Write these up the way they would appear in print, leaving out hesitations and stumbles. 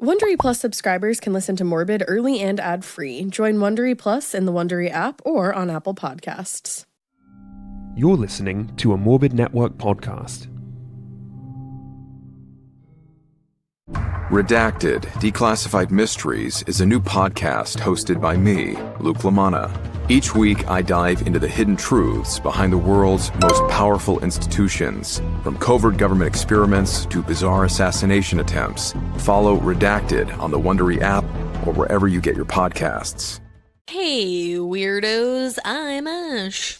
Wondery Plus subscribers can listen to Morbid early and ad-free. Join Wondery Plus in the Wondery app or on Apple Podcasts. You're listening to a Morbid Network podcast. Redacted, Declassified Mysteries is a new podcast hosted by me, Luke LaManna. Each week, I dive into the hidden truths behind the world's most powerful institutions, from covert government experiments to bizarre assassination attempts. Follow Redacted on the Wondery app or wherever you get your podcasts. Hey, weirdos, I'm Ash.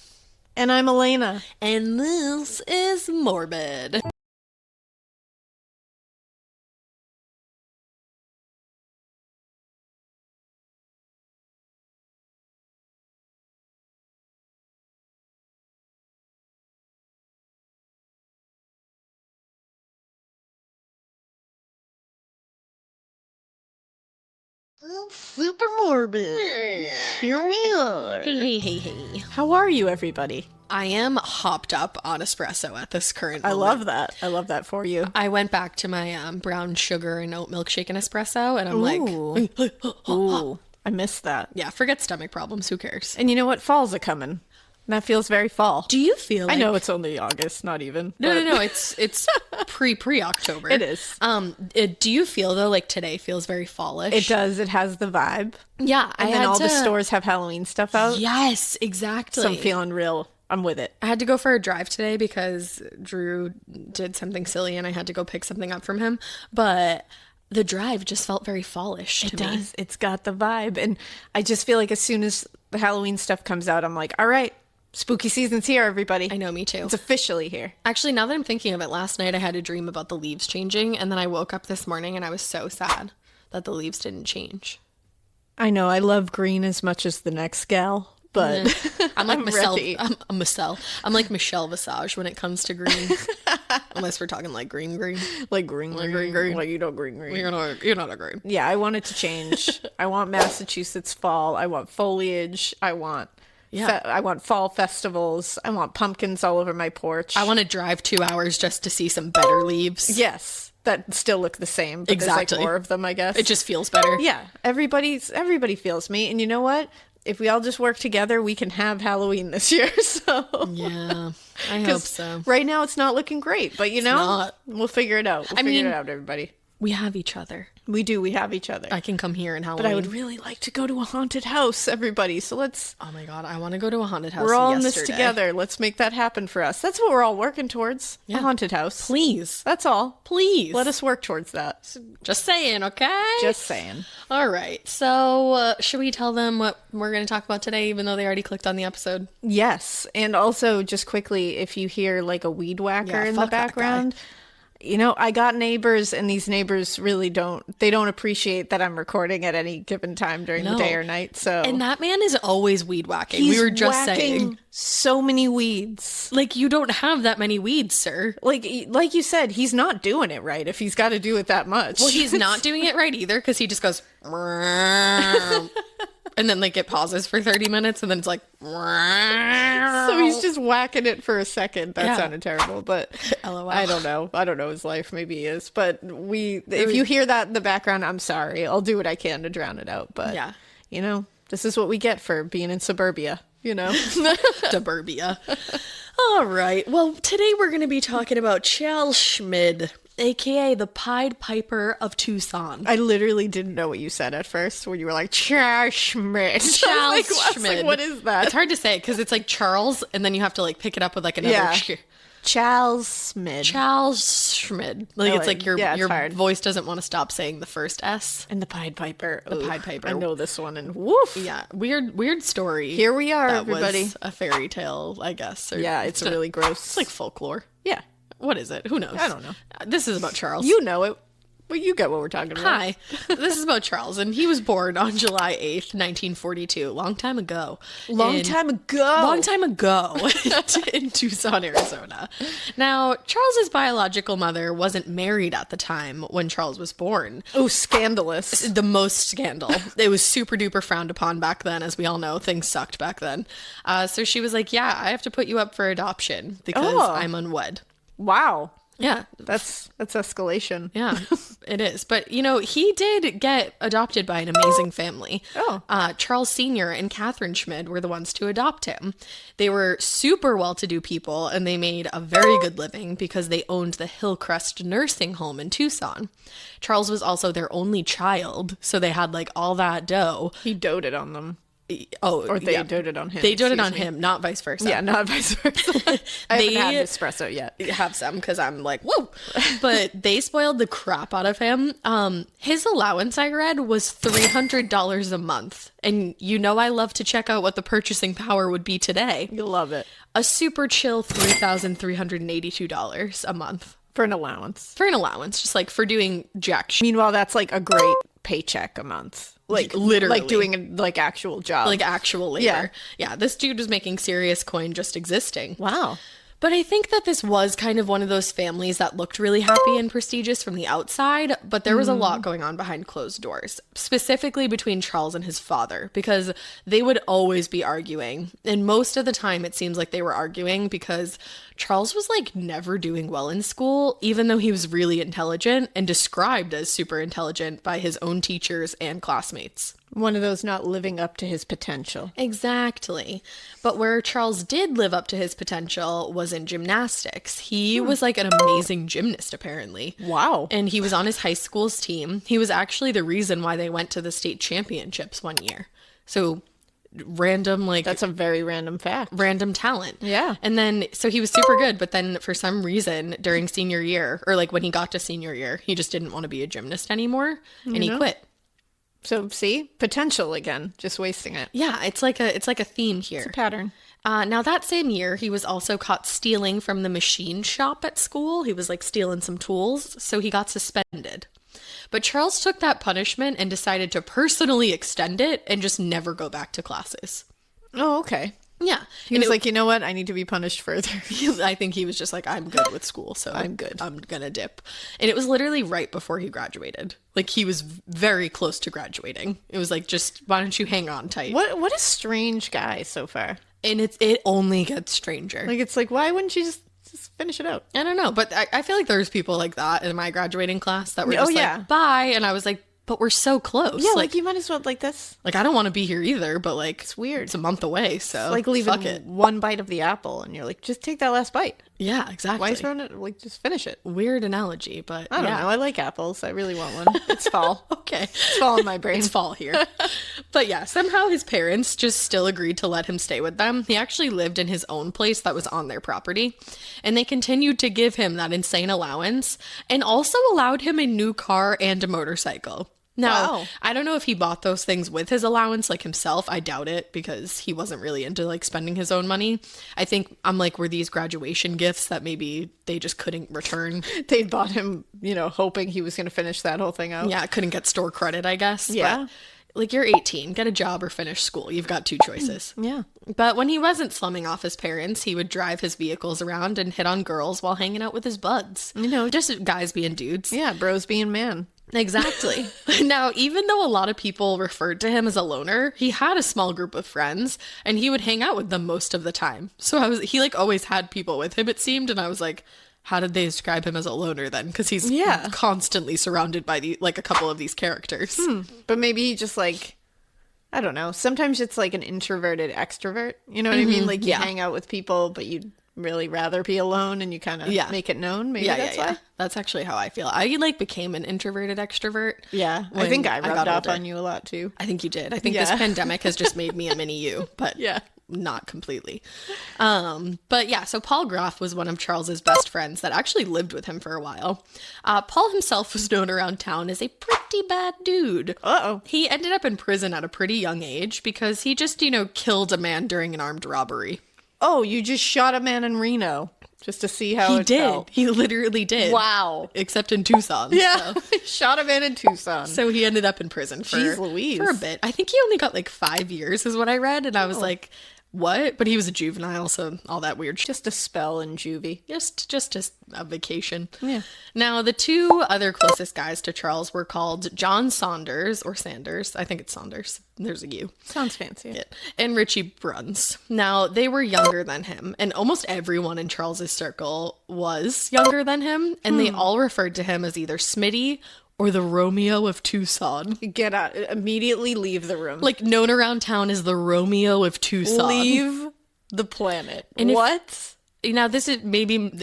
And I'm Elena. And this is Morbid. Super morbid. Here we are. Hey. How are you, everybody? I am hopped up on espresso at this current moment. I love that. I love that for you. I went back to my brown sugar and oat milkshake and espresso, and I'm like, Ooh, I missed that. yeah, forget stomach problems. Who cares? And you know what? Fall's a-coming. And that feels very fall. Do you feel like... I know it's only August, not even. No, it's pre-October. It is. Do you feel, though, like today feels very fallish? It does. It has the vibe. Yeah. And then all the stores have Halloween stuff out. Yes, exactly. So I'm feeling real. I'm with it. I had to go for a drive today because Drew did something silly and I had to go pick something up from him. But the drive just felt very fallish to me. It does. It's got the vibe. And I just feel like as soon as the Halloween stuff comes out, I'm like, all right, spooky season's here, everybody. I know, me too. It's officially here. Actually, now that I'm thinking of it, last night I had a dream about the leaves changing. And then I woke up this morning and I was so sad that the leaves didn't change. I know. I love green as much as the next gal. But I'm like Michelle. ready. I'm like Michelle Visage when it comes to green. Unless we're talking like green. like green. Like you know green. You're not a green. Yeah, I want it to change. I want Massachusetts fall. I want foliage. I want I want fall festivals. I want pumpkins all over my porch. I want to drive 2 hours just to see some better leaves. Yes, that still look the same. But Exactly. There's like more of them, I guess. It just feels better. Yeah, everybody feels me, and you know what? If we all just work together, we can have Halloween this year. So Yeah, I hope so. Right now, it's not looking great, but we'll figure it out. We'll figure it out, everybody. We have each other. We do. We have each other. I can come here in Halloween. But I would really like to go to a haunted house, everybody. So let's... Oh my god, I want to go to a haunted house. We're all in this together. Let's make that happen for us. That's what we're all working towards. Yeah. A haunted house. Please. That's all. Please. Let us work towards that. Just saying, okay? Just saying. All right. So, should we tell them what we're going to talk about today, even though they already clicked on the episode? Yes. And also, just quickly, if you hear like a weed whacker in the fuck that background... You know, I got neighbors, and these neighbors really don't appreciate that I'm recording at any given time during the day or night. So, and that man is always weed whacking. He's we were just whacking saying, so many weeds. like, you don't have that many weeds, sir. Like you said, he's not doing it right if he's got to do it that much. Well, he's not doing it right either, because he just goes, and then like it pauses for 30 minutes, and then it's like, so he's just whacking it for a second. That sounded terrible, but LOL. I don't know his life. Maybe he is, but if you hear that in the background, I'm sorry. I'll do what I can to drown it out. But yeah, you know, this is what we get for being in suburbia. You know, suburbia. All right. Well, today we're going to be talking about Charles Schmid, aka the Pied Piper of Tucson. I literally didn't know what you said at first when you were like, Charles Schmid. Charles Schmid. Like, what is that? It's hard to say because it's like Charles, and then you have to like pick it up with like another Charles Schmid. Charles Schmid. Like, it's like your hard. voice doesn't want to stop saying the first S. And the Pied Piper. The Pied Piper. I know this one, and woof. Yeah. Weird story. Here we are, that everybody. Was a fairy tale, I guess. Or yeah, it's really gross. It's like folklore. Yeah. What is it? Who knows? I don't know. This is about Charles. You know it. Well, you get what we're talking about. Hi. This is about Charles, and he was born on July 8th, 1942. Long time ago. Long time ago in Tucson, Arizona. Now, Charles's biological mother wasn't married at the time when Charles was born. Oh, scandalous. The most scandal. It was super duper frowned upon back then, as we all know. Things sucked back then. So she was like, yeah, I have to put you up for adoption because I'm unwed. Wow. Yeah. That's escalation. Yeah, it is. But, he did get adopted by an amazing family. Oh. Charles Sr. and Catherine Schmid were the ones to adopt him. They were super well-to-do people, and they made a very good living because they owned the Hillcrest Nursing Home in Tucson. Charles was also their only child, so they had, all that dough. He doted on them. Oh, or they doted on him. They doted on him, not vice versa. Yeah, not vice versa. I haven't had an espresso yet. Have some because I'm like, whoa. But they spoiled the crap out of him. His allowance, I read, was $300 a month. And I love to check out what the purchasing power would be today. You'll love it. A super chill $3,382 a month. For an allowance. Just for doing jack shit. Meanwhile, that's a great paycheck a month. Literally. Doing a, actual job. Actual labor. Yeah, this dude was making serious coin just existing. Wow. But I think that this was kind of one of those families that looked really happy and prestigious from the outside, but there was a lot going on behind closed doors, specifically between Charles and his father, because they would always be arguing. And most of the time, it seems like they were arguing because Charles was never doing well in school, even though he was really intelligent and described as super intelligent by his own teachers and classmates. One of those not living up to his potential. Exactly. But where Charles did live up to his potential was in gymnastics. He was an amazing gymnast, apparently. Wow. And he was on his high school's team. He was actually the reason why they went to the state championships one year. So random, that's a very random fact. Random talent. Yeah. And then, so he was super good, but then for some reason during senior year, or when he got to senior year, he just didn't want to be a gymnast anymore, and he quit. So see, potential again, just wasting it. Yeah, it's like a theme here. It's a pattern. Now that same year, he was also caught stealing from the machine shop at school. He was stealing some tools, so he got suspended. But Charles took that punishment and decided to personally extend it and just never go back to classes. Oh, okay. Yeah. He was you know what? I need to be punished further. I think he was just I'm good with school, so I'm good. I'm gonna dip. And it was literally right before he graduated. He was very close to graduating. It was just, why don't you hang on tight? What a strange guy so far. And it only gets stranger. It's why wouldn't you just finish it out? I don't know, but I feel there's people like that in my graduating class that were just bye, and I was but we're so close. Yeah, you might as well this. I don't want to be here either, but it's weird. It's a month away, so it's leaving one bite of the apple, and you're just take that last bite. Yeah, exactly. Why throwing it? Just finish it. Weird analogy, but I don't know. I like apples. I really want one. It's fall. Okay, it's fall in my brain. It's fall here. But yeah, somehow his parents just still agreed to let him stay with them. He actually lived in his own place that was on their property, and they continued to give him that insane allowance, and also allowed him a new car and a motorcycle. Now, wow. I don't know if he bought those things with his allowance, himself. I doubt it, because he wasn't really into, spending his own money. I think, were these graduation gifts that maybe they just couldn't return. They bought him, hoping he was going to finish that whole thing out. Yeah, couldn't get store credit, I guess. Yeah. But, you're 18, get a job or finish school. You've got two choices. Yeah. But when he wasn't slumming off his parents, he would drive his vehicles around and hit on girls while hanging out with his buds. Just guys being dudes. Yeah, bros being man. Exactly. Now, even though a lot of people referred to him as a loner, he had a small group of friends, and he would hang out with them most of the time. So he always had people with him, it seemed, and I was how did they describe him as a loner then? Because he's constantly surrounded by a couple of these characters. But maybe he just I don't know. Sometimes it's an introverted extrovert. You know what I mean? You hang out with people, but you'd really rather be alone, and you kind of make it known. Maybe that's why. That's actually how I feel. I became an introverted extrovert. Yeah, I think I rubbed off on you a lot too. I think you did. I think this pandemic has just made me a mini you, but not completely. But yeah, so Paul Groff was one of Charles's best friends that actually lived with him for a while. Paul himself was known around town as a pretty bad dude. Uh-oh. He ended up in prison at a pretty young age because he just, killed a man during an armed robbery. Oh, you just shot a man in Reno just to see how it felt. He literally did. Wow. Except in Tucson. Yeah. So. Shot a man in Tucson. So he ended up in prison for Jeez Louise. For a bit. I think he only got 5 years is what I read. And I was what? But he was a juvenile, so all that weird. Just a spell in juvie. Just a vacation. Yeah. Now, the two other closest guys to Charles were called John Saunders, or Sanders. I think it's Saunders. There's a U. Sounds fancy. Yeah. And Richie Bruns. Now, they were younger than him, and almost everyone in Charles's circle was younger than him, and they all referred to him as either Smitty or the Romeo of Tucson. Get out. Immediately leave the room. Like, known around town as the Romeo of Tucson. Leave the planet. And what? Now, this is maybe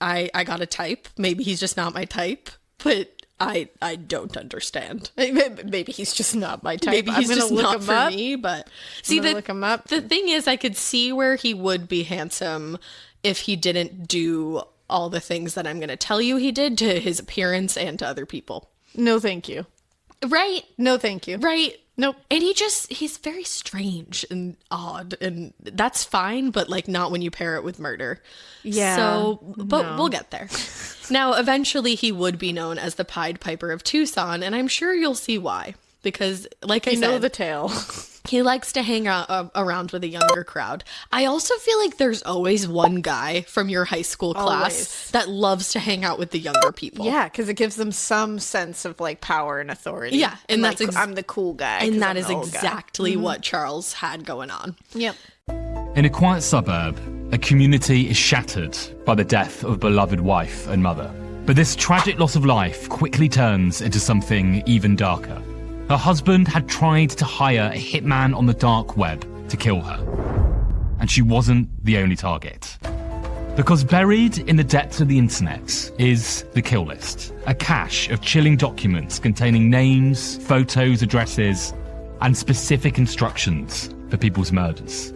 I got a type. Maybe he's just not my type, but I don't understand. Maybe he's just not my type. Maybe he's just not for up. me, but see, look him up. The thing is, I could see where he would be handsome if he didn't do all the things that I'm going to tell you he did to his appearance and to other people. No, thank you. Right? No, thank you. Right? Nope. And he's very strange and odd, and that's fine, but like not when you pair it with murder. Yeah. So, but we'll get there. Now, eventually he would be known as the Pied Piper of Tucson, and I'm sure you'll see why. Because, like I said, know the tale. He likes to hang out around with a younger crowd. I also feel like there's always one guy from your high school class that loves to hang out with the younger people. Yeah, because it gives them some sense of like power and authority. Yeah, and that's I'm the cool guy. And that is exactly what Charles had going on. Yep. In a quiet suburb, a community is shattered by the death of a beloved wife and mother. But this tragic loss of life quickly turns into something even darker. Her husband had tried to hire a hitman on the dark web to kill her. And she wasn't the only target. Because buried in the depths of the internet is the kill list, a cache of chilling documents containing names, photos, addresses, and specific instructions for people's murders.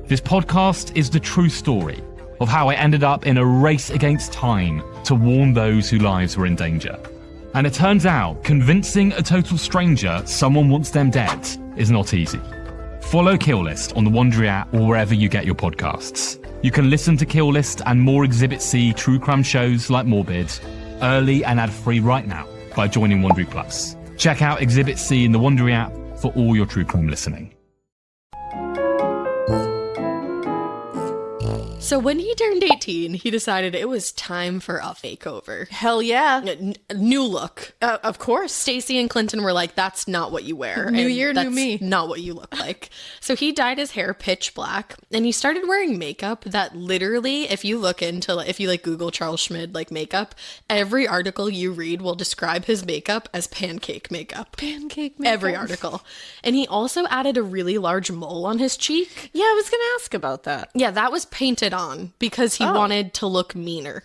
This podcast is the true story of how I ended up in a race against time to warn those whose lives were in danger. And it turns out, convincing a total stranger someone wants them dead is not easy. Follow Kill List on the Wondery app or wherever you get your podcasts. You can listen to Kill List and more Exhibit C true crime shows like Morbid early and ad-free right now by joining Wondery Plus. Check out Exhibit C in the Wondery app for all your true crime listening. So when he turned 18, he decided it was time for a makeover. Hell yeah. New look. Of course. Stacy and Clinton were like, that's not what you wear. New year, new me. Not what you look like. So he dyed his hair pitch black and he started wearing makeup that literally, if you Google Charles Schmid like makeup, every article you read will describe his makeup as pancake makeup. Pancake makeup. Every article. And he also added a really large mole on his cheek. Yeah, I was going to ask about that. Yeah, that was painted on because he wanted to look meaner.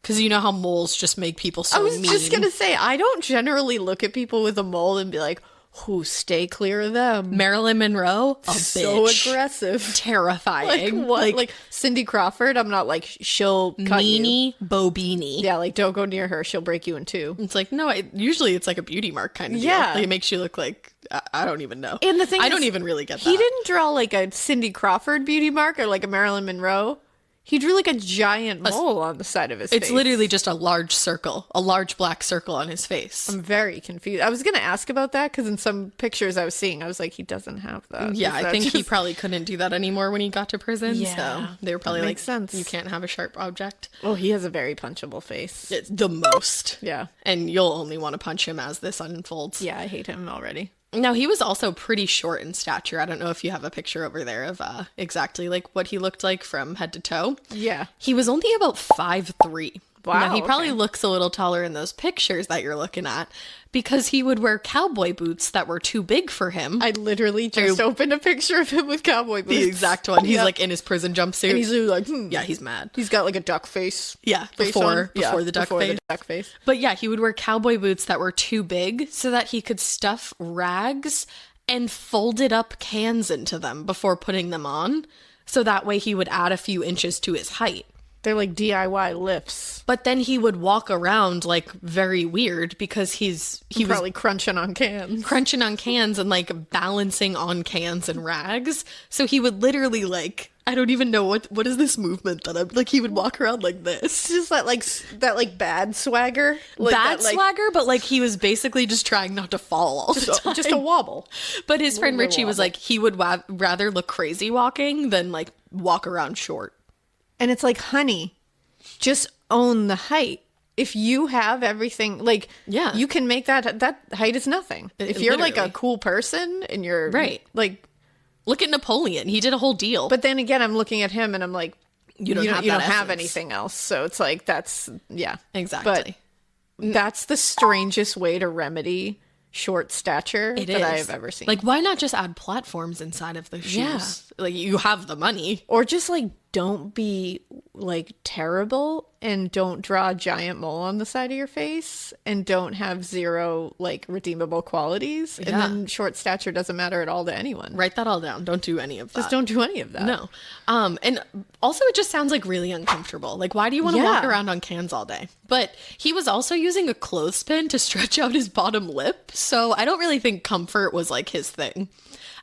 Because you know how moles just make people so mean. I was just going to say, I don't generally look at people with a mole and be like, who stay clear of them. Marilyn Monroe, a so bitch. Aggressive. Terrifying. Like what? Like Cindy Crawford, I'm not like, she'll cut Nene Bobini. Yeah, like don't go near her, she'll break you in two. It's like, no, usually it's like a beauty mark kind of deal. Like, it makes you look like, I don't even know. And the thing I don't even really get that. He didn't draw like a Cindy Crawford beauty mark or like a Marilyn Monroe. He drew like a giant mole on the side of his face. It's literally just a large circle, a large black circle on his face. I'm very confused. I was going to ask about that because in some pictures I was seeing, I was like, he doesn't have that. Yeah, I think he probably couldn't do that anymore when he got to prison. Yeah, so they were probably like, sense. You can't have a sharp object. Well, he has a very punchable face. It's the most. Yeah. And you'll only want to punch him as this unfolds. Yeah, I hate him already. Now, he was also pretty short in stature. I don't know if you have a picture over there of exactly like what he looked like from head to toe. Yeah. He was only about 5'3". Wow. Now, he probably looks a little taller in those pictures that you're looking at because he would wear cowboy boots that were too big for him. I literally just opened a picture of him with cowboy boots. The exact one. He's like in his prison jumpsuit. And he's like, yeah, he's mad. He's got like a duck face. Yeah, before the duck face. But yeah, he would wear cowboy boots that were too big so that he could stuff rags and folded up cans into them before putting them on. So that way he would add a few inches to his height. They're like DIY lifts. But then he would walk around like very weird because he was probably crunching on cans and like balancing on cans and rags. So he would literally like, I don't even know what is this movement that I'm like. He would walk around like this. Just that bad swagger, swagger, but like he was basically just trying not to fall all the time. Just a wobble. But his friend Richie was like, he would rather look crazy walking than like walk around short. And it's like, honey, just own the height. If you have everything, like, you can make that height is nothing. If you're like a cool person and you're right, like. Look at Napoleon. He did a whole deal. But then again, I'm looking at him and I'm like, you don't have anything else. So it's like, that's, Exactly. But that's the strangest way to remedy short stature that I have ever seen. Like, why not just add platforms inside of the shoes? Yeah. Like, you have the money. Or just like, don't be like terrible and don't draw a giant mole on the side of your face and don't have zero like redeemable qualities. And then short stature doesn't matter at all to anyone. Write that all down. Don't do any of that. Just don't do any of that. No. And also it just sounds like really uncomfortable. Like, why do you want to walk around on cans all day? But he was also using a clothespin to stretch out his bottom lip. So I don't really think comfort was like his thing.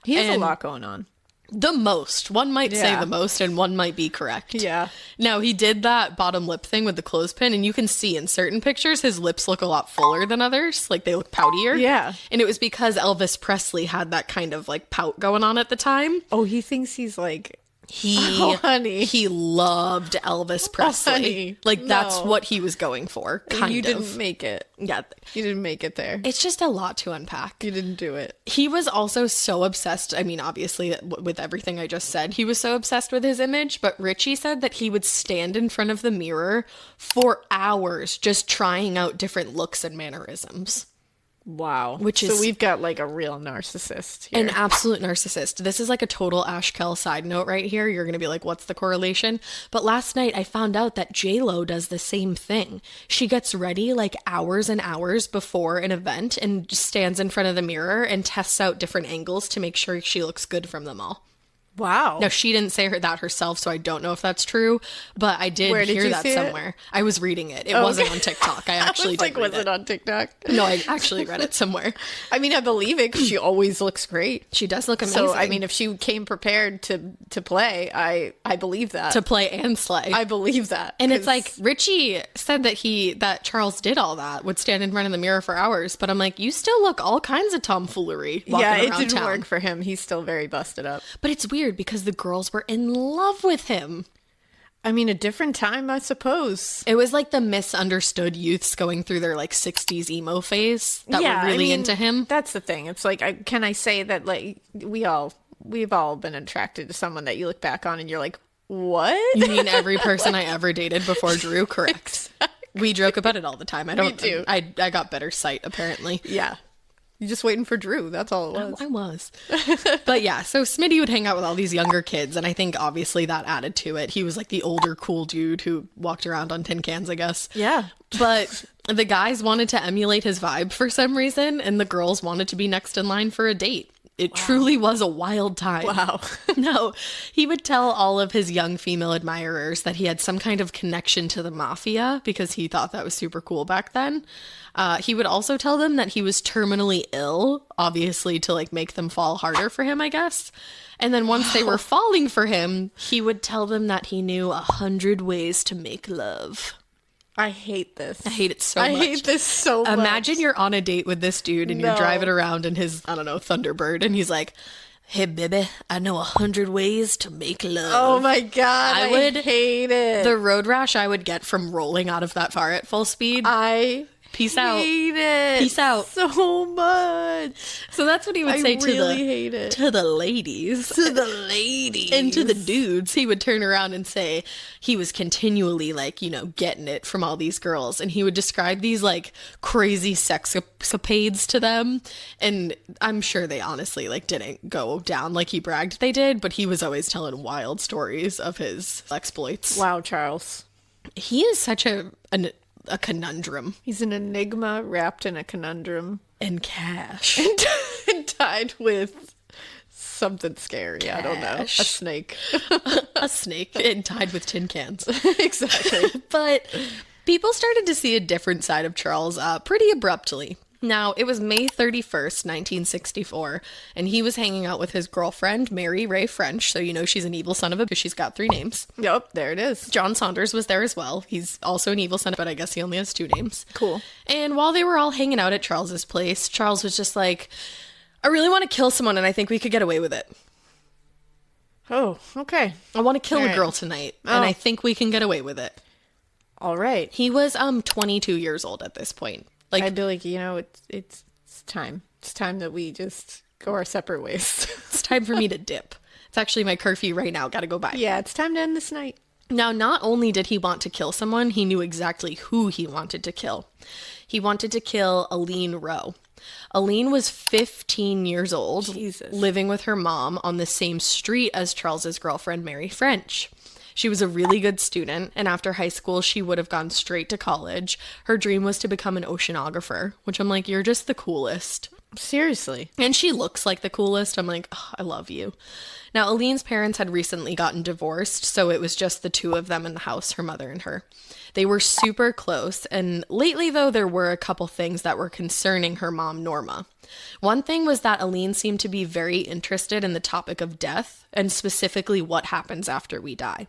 He has a lot going on. The most. One might say the most, and one might be correct. Yeah. Now, he did that bottom lip thing with the clothespin, and you can see in certain pictures his lips look a lot fuller than others. Like, they look poutier. Yeah. And it was because Elvis Presley had that kind of, like, pout going on at the time. Oh, he thinks he's, like... He loved Elvis Presley. That's what he was going for. You didn't make it. Yeah. You didn't make it there. It's just a lot to unpack. You didn't do it. He was also so obsessed. I mean, obviously, with everything I just said, he was so obsessed with his image. But Richie said that he would stand in front of the mirror for hours just trying out different looks and mannerisms. Wow. So we've got like a real narcissist here. An absolute narcissist. This is like a total Ash Kell side note right here. You're going to be like, what's the correlation? But last night I found out that J-Lo does the same thing. She gets ready like hours and hours before an event and just stands in front of the mirror and tests out different angles to make sure she looks good from them all. Wow. Now, she didn't say that herself, so I don't know if that's true, but I did hear that somewhere. I was reading it. It wasn't on TikTok. I actually did was it on TikTok? No, I actually read it somewhere. I mean, I believe it because she always looks great. She does look amazing. So, I mean, if she came prepared to play, I believe that. To play and slay. I believe that. And it's like, Richie said that Charles did all that, would stand in front of the mirror for hours, but I'm like, you still look all kinds of tomfoolery walking around town. It didn't work for him. He's still very busted up. But it's weird because the girls were in love with him. I mean, a different time, I suppose. It was like the misunderstood youths going through their like 60s emo phase that were really into him. That's the thing. It's like, can I say that like we've all been attracted to someone that you look back on and you're like, what? You mean every person I ever dated before Drew? Correct. Exactly. We joke about it all the time. We do. I got better sight apparently. Yeah. You're just waiting for Drew. That's all it was. I was. But yeah, so Smitty would hang out with all these younger kids, and I think obviously that added to it. He was like the older cool dude who walked around on tin cans, I guess. Yeah. But the guys wanted to emulate his vibe for some reason, and the girls wanted to be next in line for a date. It truly was a wild time. Wow. No, he would tell all of his young female admirers that he had some kind of connection to the mafia because he thought that was super cool back then. He would also tell them that he was terminally ill, obviously to like make them fall harder for him, I guess. And then once they were falling for him, he would tell them that he knew 100 ways to make love. I hate this. I hate it so much. I hate this so much. Imagine you're on a date with this dude and you're driving around in his, I don't know, Thunderbird, and he's like, hey, baby, I know 100 ways to make love. Oh my God. I would hate it. The road rash I would get from rolling out of that car at full speed. Peace out. Hate it. Peace out. So much. So that's what he would say to the ladies. To the ladies. And to the dudes, he would turn around and say he was continually like, you know, getting it from all these girls. And he would describe these like crazy sexcapades to them. And I'm sure they honestly like didn't go down like he bragged they did, but he was always telling wild stories of his exploits. Wow, Charles. He is such a conundrum. He's an enigma wrapped in a conundrum. And cash. And tied with something scary. Cash. I don't know. A snake. A snake and tied with tin cans. Exactly. But people started to see a different side of Charles pretty abruptly. Now, it was May 31st, 1964, and he was hanging out with his girlfriend, Mary Ray French, so you know she's an evil son of a bitch. She's got 3 names. Yep, there it is. John Saunders was there as well. He's also an evil son, but I guess he only has 2 names. Cool. And while they were all hanging out at Charles's place, Charles was just like, I really want to kill someone, and I think we could get away with it. Oh, okay. I want to kill a girl tonight, and I think we can get away with it. All right. He was 22 years old at this point. Like, I'd be like, it's time. It's time that we just go our separate ways. It's time for me to dip. It's actually my curfew right now. Gotta go by. Yeah, it's time to end this night. Now, not only did he want to kill someone, he knew exactly who he wanted to kill. He wanted to kill Aline Rowe. Aline was 15 years old, living with her mom on the same street as Charles's girlfriend, Mary French. She was a really good student, and after high school, she would have gone straight to college. Her dream was to become an oceanographer, which I'm like, you're just the coolest. Seriously. And she looks like the coolest. I'm like, oh, I love you. Now, Aline's parents had recently gotten divorced, so it was just the 2 of them in the house, her mother and her. They were super close, and lately, though, there were a couple things that were concerning her mom, Norma. One thing was that Aline seemed to be very interested in the topic of death, and specifically what happens after we die.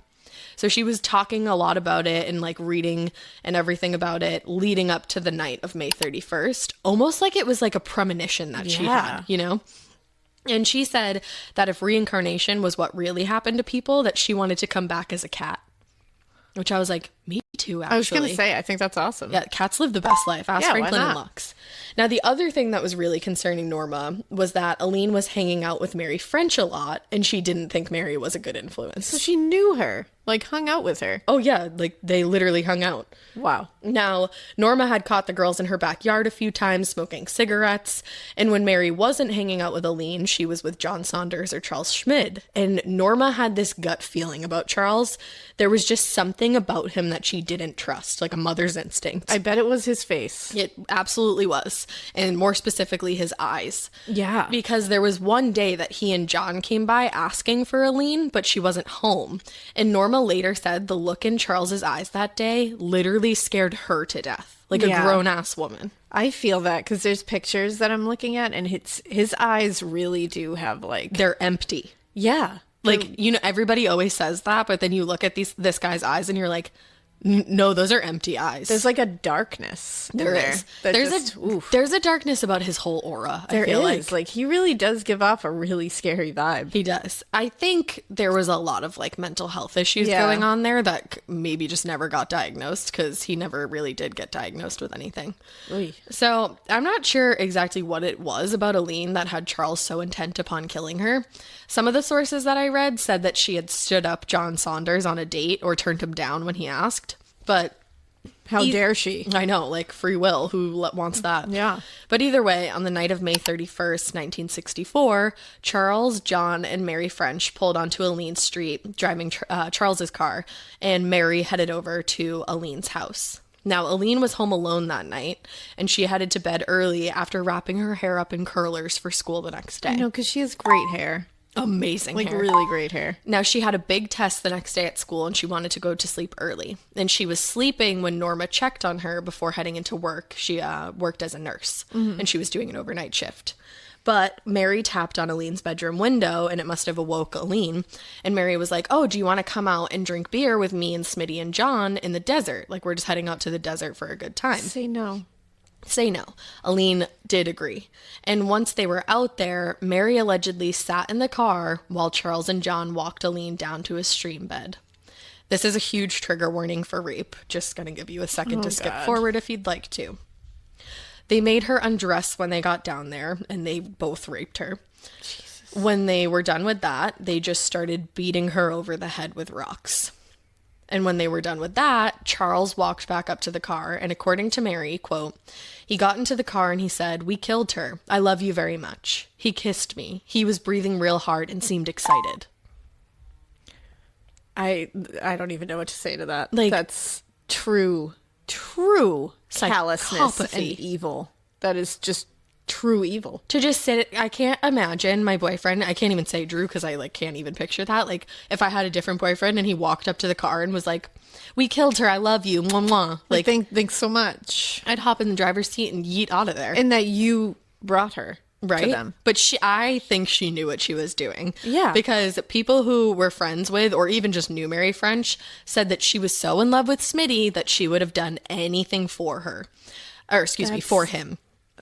So she was talking a lot about it and like reading and everything about it leading up to the night of May 31st, almost like it was like a premonition that she had, you know? And she said that if reincarnation was what really happened to people, that she wanted to come back as a cat. Which I was like, me too, actually. I was going to say, I think that's awesome. Yeah, cats live the best life. Ask Franklin and Lux. Now, the other thing that was really concerning Norma was that Aline was hanging out with Mary French a lot, and she didn't think Mary was a good influence. So she knew her, like hung out with her. Oh, yeah, like they literally hung out. Wow. Now, Norma had caught the girls in her backyard a few times smoking cigarettes, and when Mary wasn't hanging out with Aline, she was with John Saunders or Charles Schmid. And Norma had this gut feeling about Charles. There was just something about him that she didn't trust, like a mother's instinct. I bet it was his face. It absolutely was, and more specifically, his eyes. Yeah. Because there was one day that he and John came by asking for Aline, but she wasn't home. And Norma later said the look in Charles's eyes that day literally scared her to death, like a grown-ass woman. I feel that because there's pictures that I'm looking at, and his eyes really do have like... They're empty. Yeah. Like, you know, everybody always says that, but then you look at this guy's eyes and you're like, no, those are empty eyes. There's like a darkness. There is. There's a darkness about his whole aura. There is. Like he really does give off a really scary vibe. He does. I think there was a lot of like mental health issues going on there that maybe just never got diagnosed because he never really did get diagnosed with anything. Oy. So I'm not sure exactly what it was about Aline that had Charles so intent upon killing her. Some of the sources that I read said that she had stood up John Saunders on a date or turned him down when he asked. But how dare she? I know, like free will. Who wants that? Yeah. But either way, on the night of May 31st, 1964, Charles, John, and Mary French pulled onto Aline's street, driving Charles's car, and Mary headed over to Aline's house. Now, Aline was home alone that night, and she headed to bed early after wrapping her hair up in curlers for school the next day. I know, because she has great hair. Amazing like hair. Really great hair. Now, she had a big test the next day at school and she wanted to go to sleep early. And she was sleeping when Norma checked on her before heading into work. She worked as a nurse and she was doing an overnight shift. But Mary tapped on Aline's bedroom window and it must have awoke Aline. And Mary was like, oh, do you want to come out and drink beer with me and Smitty and John in the desert? Like, we're just heading out to the desert for a good time. Say no. Say no. Aline did agree. And once they were out there, Mary allegedly sat in the car while Charles and John walked Aline down to a stream bed. This is a huge trigger warning for rape. Just gonna give you a second to skip forward if you'd like to. They made her undress when they got down there, and they both raped her. Jesus. When they were done with that, they just started beating her over the head with rocks. And when they were done with that, Charles walked back up to the car, and according to Mary, quote, he got into the car and he said, we killed her. I love you very much. He kissed me. He was breathing real hard and seemed excited. I don't even know what to say to that. Like, that's true callousness and evil. That is just true evil. To just sit, I can't imagine my boyfriend, I can't even say Drew because I like can't even picture that. Like if I had a different boyfriend and he walked up to the car and was like, we killed her, I love you, mwah, mwah. Like thanks so much. I'd hop in the driver's seat and yeet out of there. And that you brought her to them. But I think she knew what she was doing. Yeah. Because people who were friends with, or even just knew Mary French, said that she was so in love with Smitty that she would have done anything for her. Or excuse me, for him.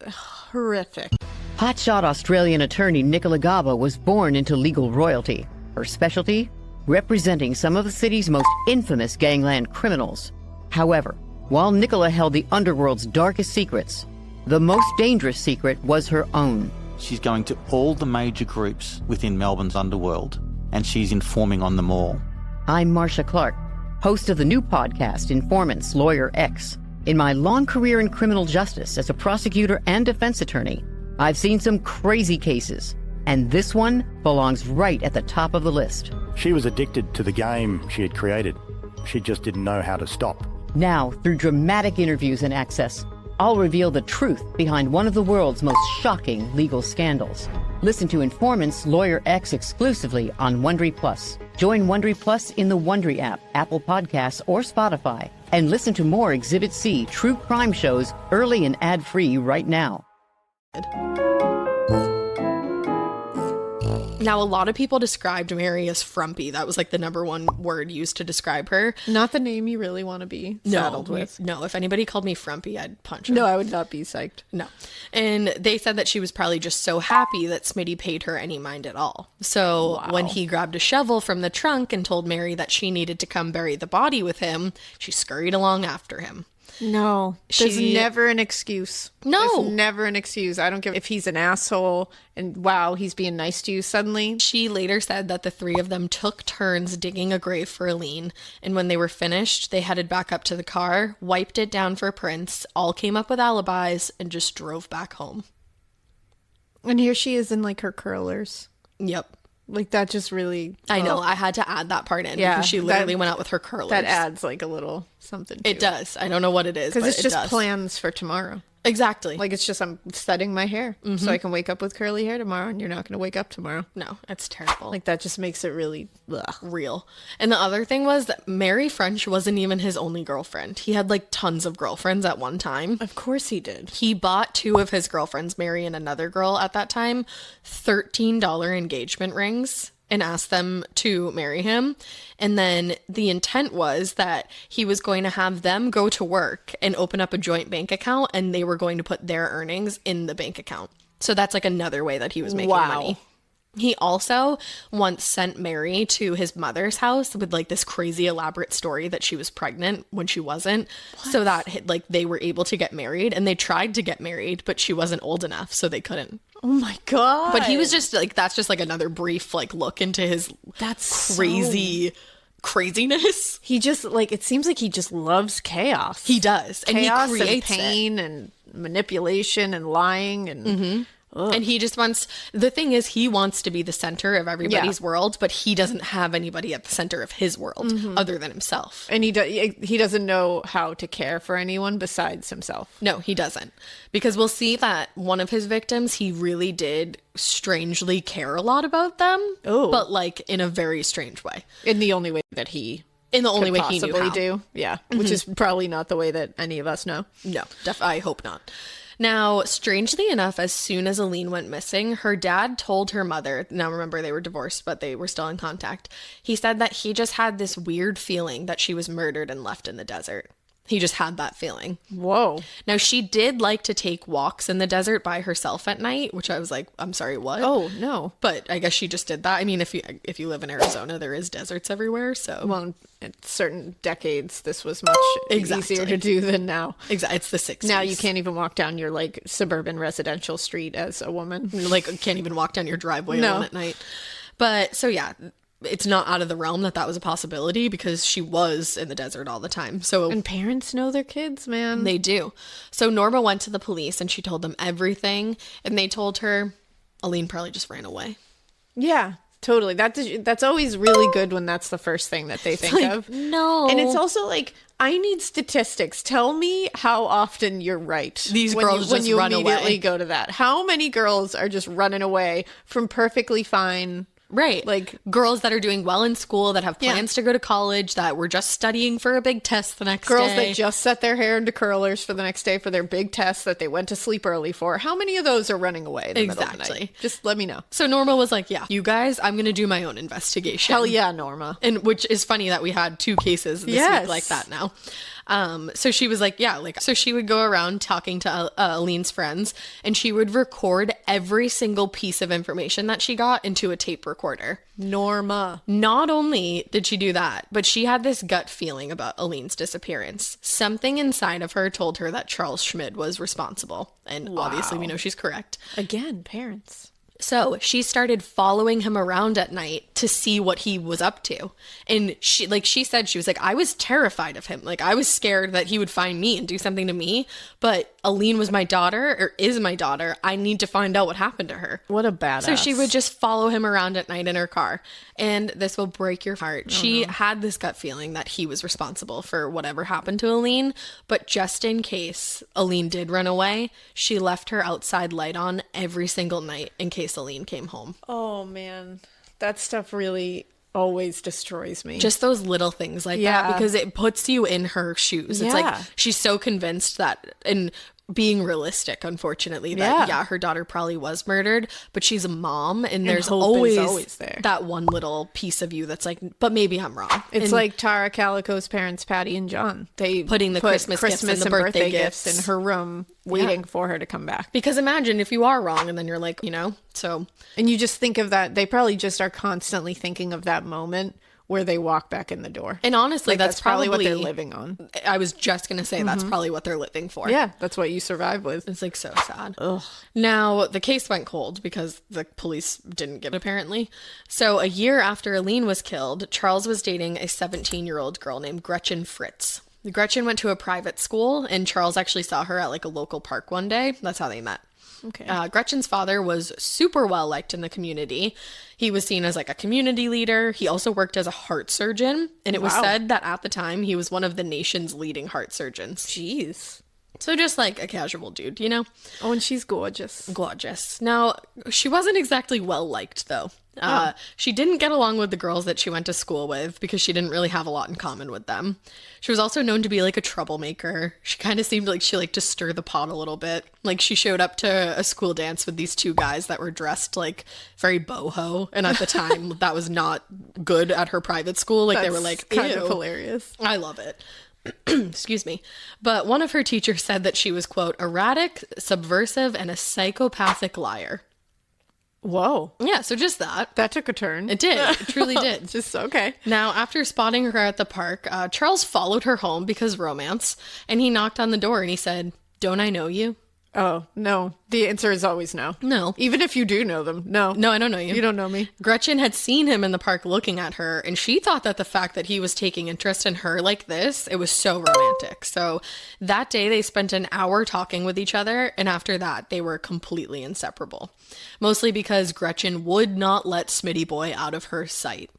Horrific. Hotshot Australian attorney Nicola Gaba was born into legal royalty. Her specialty? Representing some of the city's most infamous gangland criminals. However, while Nicola held the underworld's darkest secrets, the most dangerous secret was her own. She's going to all the major groups within Melbourne's underworld, and she's informing on them all. I'm Marcia Clark, host of the new podcast, Informants Lawyer X. In my long career in criminal justice as a prosecutor and defense attorney, I've seen some crazy cases, and this one belongs right at the top of the list. She was addicted to the game she had created. She just didn't know how to stop. Now, through dramatic interviews and access, I'll reveal the truth behind one of the world's most shocking legal scandals. Listen to Informants Lawyer X exclusively on Wondery Plus. Join Wondery Plus in the Wondery app, Apple Podcasts, or Spotify. And listen to more Exhibit C true crime shows early and ad-free right now. Now, a lot of people described Mary as frumpy. That was like the number one word used to describe her. Not the name you really want to be saddled with. No, if anybody called me frumpy, I'd punch her. No, I would not be psyched. No. And they said that she was probably just so happy that Smitty paid her any mind at all. So when he grabbed a shovel from the trunk and told Mary that she needed to come bury the body with him, she scurried along after him. No, there's never an excuse. No. There's never an excuse. I don't give if he's an asshole and wow, he's being nice to you suddenly. She later said that the three of them took turns digging a grave for Aline, and when they were finished, they headed back up to the car, wiped it down for prints, all came up with alibis, and just drove back home. And here she is in like her curlers. Yep. Like that just really... I know. I had to add that part in because she literally went out with her curlers. That adds like a little something to it. It does. I don't know what it is, because it's just plans for tomorrow. Exactly. Like it's just I'm setting my hair so I can wake up with curly hair tomorrow, and you're not going to wake up tomorrow. No, it's terrible. Like that just makes it really real. And the other thing was that Mary French wasn't even his only girlfriend. He had like tons of girlfriends at one time. Of course he did. He bought two of his girlfriends, Mary and another girl at that time, $13 engagement rings, and asked them to marry him. And then the intent was that he was going to have them go to work and open up a joint bank account, and they were going to put their earnings in the bank account. So that's like another way that he was making money. He also once sent Mary to his mother's house with like this crazy elaborate story that she was pregnant when she wasn't. What? So that like they were able to get married, and they tried to get married, but she wasn't old enough, so they couldn't. Oh my God. But he was just like, that's just like another brief like look into his craziness. He just like, it seems like he just loves chaos. He does. Chaos and he creates and pain and manipulation and lying and and he just wants, the thing is, he wants to be the center of everybody's world, but he doesn't have anybody at the center of his world other than himself. And he doesn't know how to care for anyone besides himself. No, he doesn't. Because we'll see that one of his victims, he really did strangely care a lot about them. Oh. But like in a very strange way. In the only way that he he knew how. do. Yeah. Which is probably not the way that any of us know. No, I hope not. Now, strangely enough, as soon as Aline went missing, her dad told her mother, now remember they were divorced, but they were still in contact. He said that he just had this weird feeling that she was murdered and left in the desert. He just had that feeling. Whoa. Now, she did like to take walks in the desert by herself at night, which I was like, I'm sorry, what? Oh, no. But I guess she just did that. I mean, if you live in Arizona, there is deserts everywhere, so. Well, in certain decades, this was much easier to do than now. Exactly. It's the 60s. Now you can't even walk down your, like, suburban residential street as a woman. Like, can't even walk down your driveway alone at night. But, so yeah. It's not out of the realm that was a possibility because she was in the desert all the time. And parents know their kids, man. They do. So Norma went to the police and she told them everything. And they told her Aline probably just ran away. Yeah. totally. That's always really good when that's the first thing that they think of. No. And it's also like, I need statistics. Tell me how often you're right. These girls when just you run immediately away. go to that. How many girls are just running away from perfectly fine? Right. Like girls that are doing well in school, that have plans to go to college, that were just studying for a big test the next girls day. that just set their hair into curlers for the next day for their big test that they went to sleep early for. How many of those are running away in the middle of the night? Just let me know. So Norma was like, yeah, you guys, I'm going to do my own investigation. Hell yeah, Norma. And which is funny that we had 2 cases this week like that now. So she was like, yeah, like, so she would go around talking to Aleen's friends, and she would record every single piece of information that she got into a tape recorder. Norma. Not only did she do that, but she had this gut feeling about Aleen's disappearance. Something inside of her told her that Charles Schmid was responsible. And obviously we know she's correct. Again, parents. So she started following him around at night to see what he was up to. And she said, she was like, I was terrified of him. Like, I was scared that he would find me and do something to me. But Aleen was my daughter, or is my daughter. I need to find out what happened to her. What a badass. So she would just follow him around at night in her car. And this will break your heart. She had this gut feeling that he was responsible for whatever happened to Aleen. But just in case Aleen did run away, she left her outside light on every single night in case Aleen came home. Oh, man. That stuff really always destroys me. Just those little things like that, because it puts you in her shoes. It's like she's so convinced that, and being realistic, unfortunately, that her daughter probably was murdered, but she's a mom, and there's always there that one little piece of you that's like, but maybe I'm wrong. It's like Tara Calico's parents, Patty and John. They putting the Christmas gifts and the birthday gifts in her room, waiting for her to come back. Because imagine if you are wrong, and then you're like, so. And you just think of that. They probably just are constantly thinking of that moment where they walk back in the door. And honestly, that's probably what they're living on. I was just going to say that's probably what they're living for. Yeah, that's what you survive with. It's like so sad. Ugh. Now, the case went cold because the police didn't give it, apparently. So a year after Aleen was killed, Charles was dating a 17-year-old girl named Gretchen Fritz. Gretchen went to a private school, and Charles actually saw her at like a local park one day. That's how they met. Okay. Gretchen's father was super well liked in the community. He was seen as like a community leader. He also worked as a heart surgeon, and it was said that at the time he was one of the nation's leading heart surgeons. Jeez. So just like a casual dude, Oh, and she's gorgeous. Gorgeous. Now, she wasn't exactly well liked, though. She didn't get along with the girls that she went to school with because she didn't really have a lot in common with them. She was also known to be like a troublemaker. She kind of seemed like she liked to stir the pot a little bit. Like she showed up to a school dance with these 2 guys that were dressed like very boho. And at the time, that was not good at her private school. Like they were like, kind of hilarious. I love it. Excuse me. But one of her teachers said that she was, quote, erratic, subversive, and a psychopathic liar. Whoa. Yeah, so just that. That took a turn. It did. It truly did. Just okay. Now, after spotting her at the park, Charles followed her home because romance, and he knocked on the door and he said, "Don't I know you?" Oh, no. The answer is always no. No. Even if you do know them. No. No, I don't know you. You don't know me. Gretchen had seen him in the park looking at her, and she thought that the fact that he was taking interest in her like this, it was so romantic. So that day they spent an hour talking with each other, and after that they were completely inseparable. Mostly because Gretchen would not let Smitty Boy out of her sight.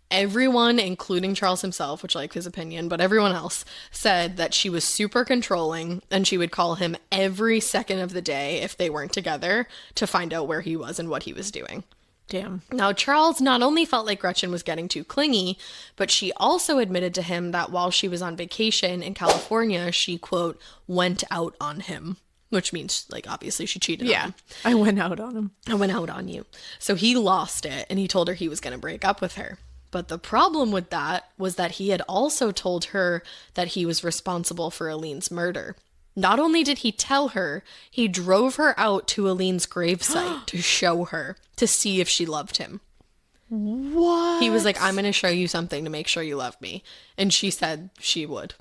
Everyone, including Charles himself, which I like his opinion, but everyone else said that she was super controlling and she would call him every second of the day if they weren't together to find out where he was and what he was doing. Damn. Now, Charles not only felt like Gretchen was getting too clingy, but she also admitted to him that while she was on vacation in California, she, quote, went out on him. Which means, like, obviously she cheated on him. I went out on him. I went out on you. So he lost it and he told her he was going to break up with her. But the problem with that was that he had also told her that he was responsible for Aleen's murder. Not only did he tell her, he drove her out to Aleen's gravesite to show her, to see if she loved him. What? He was like, I'm going to show you something to make sure you love me. And she said she would.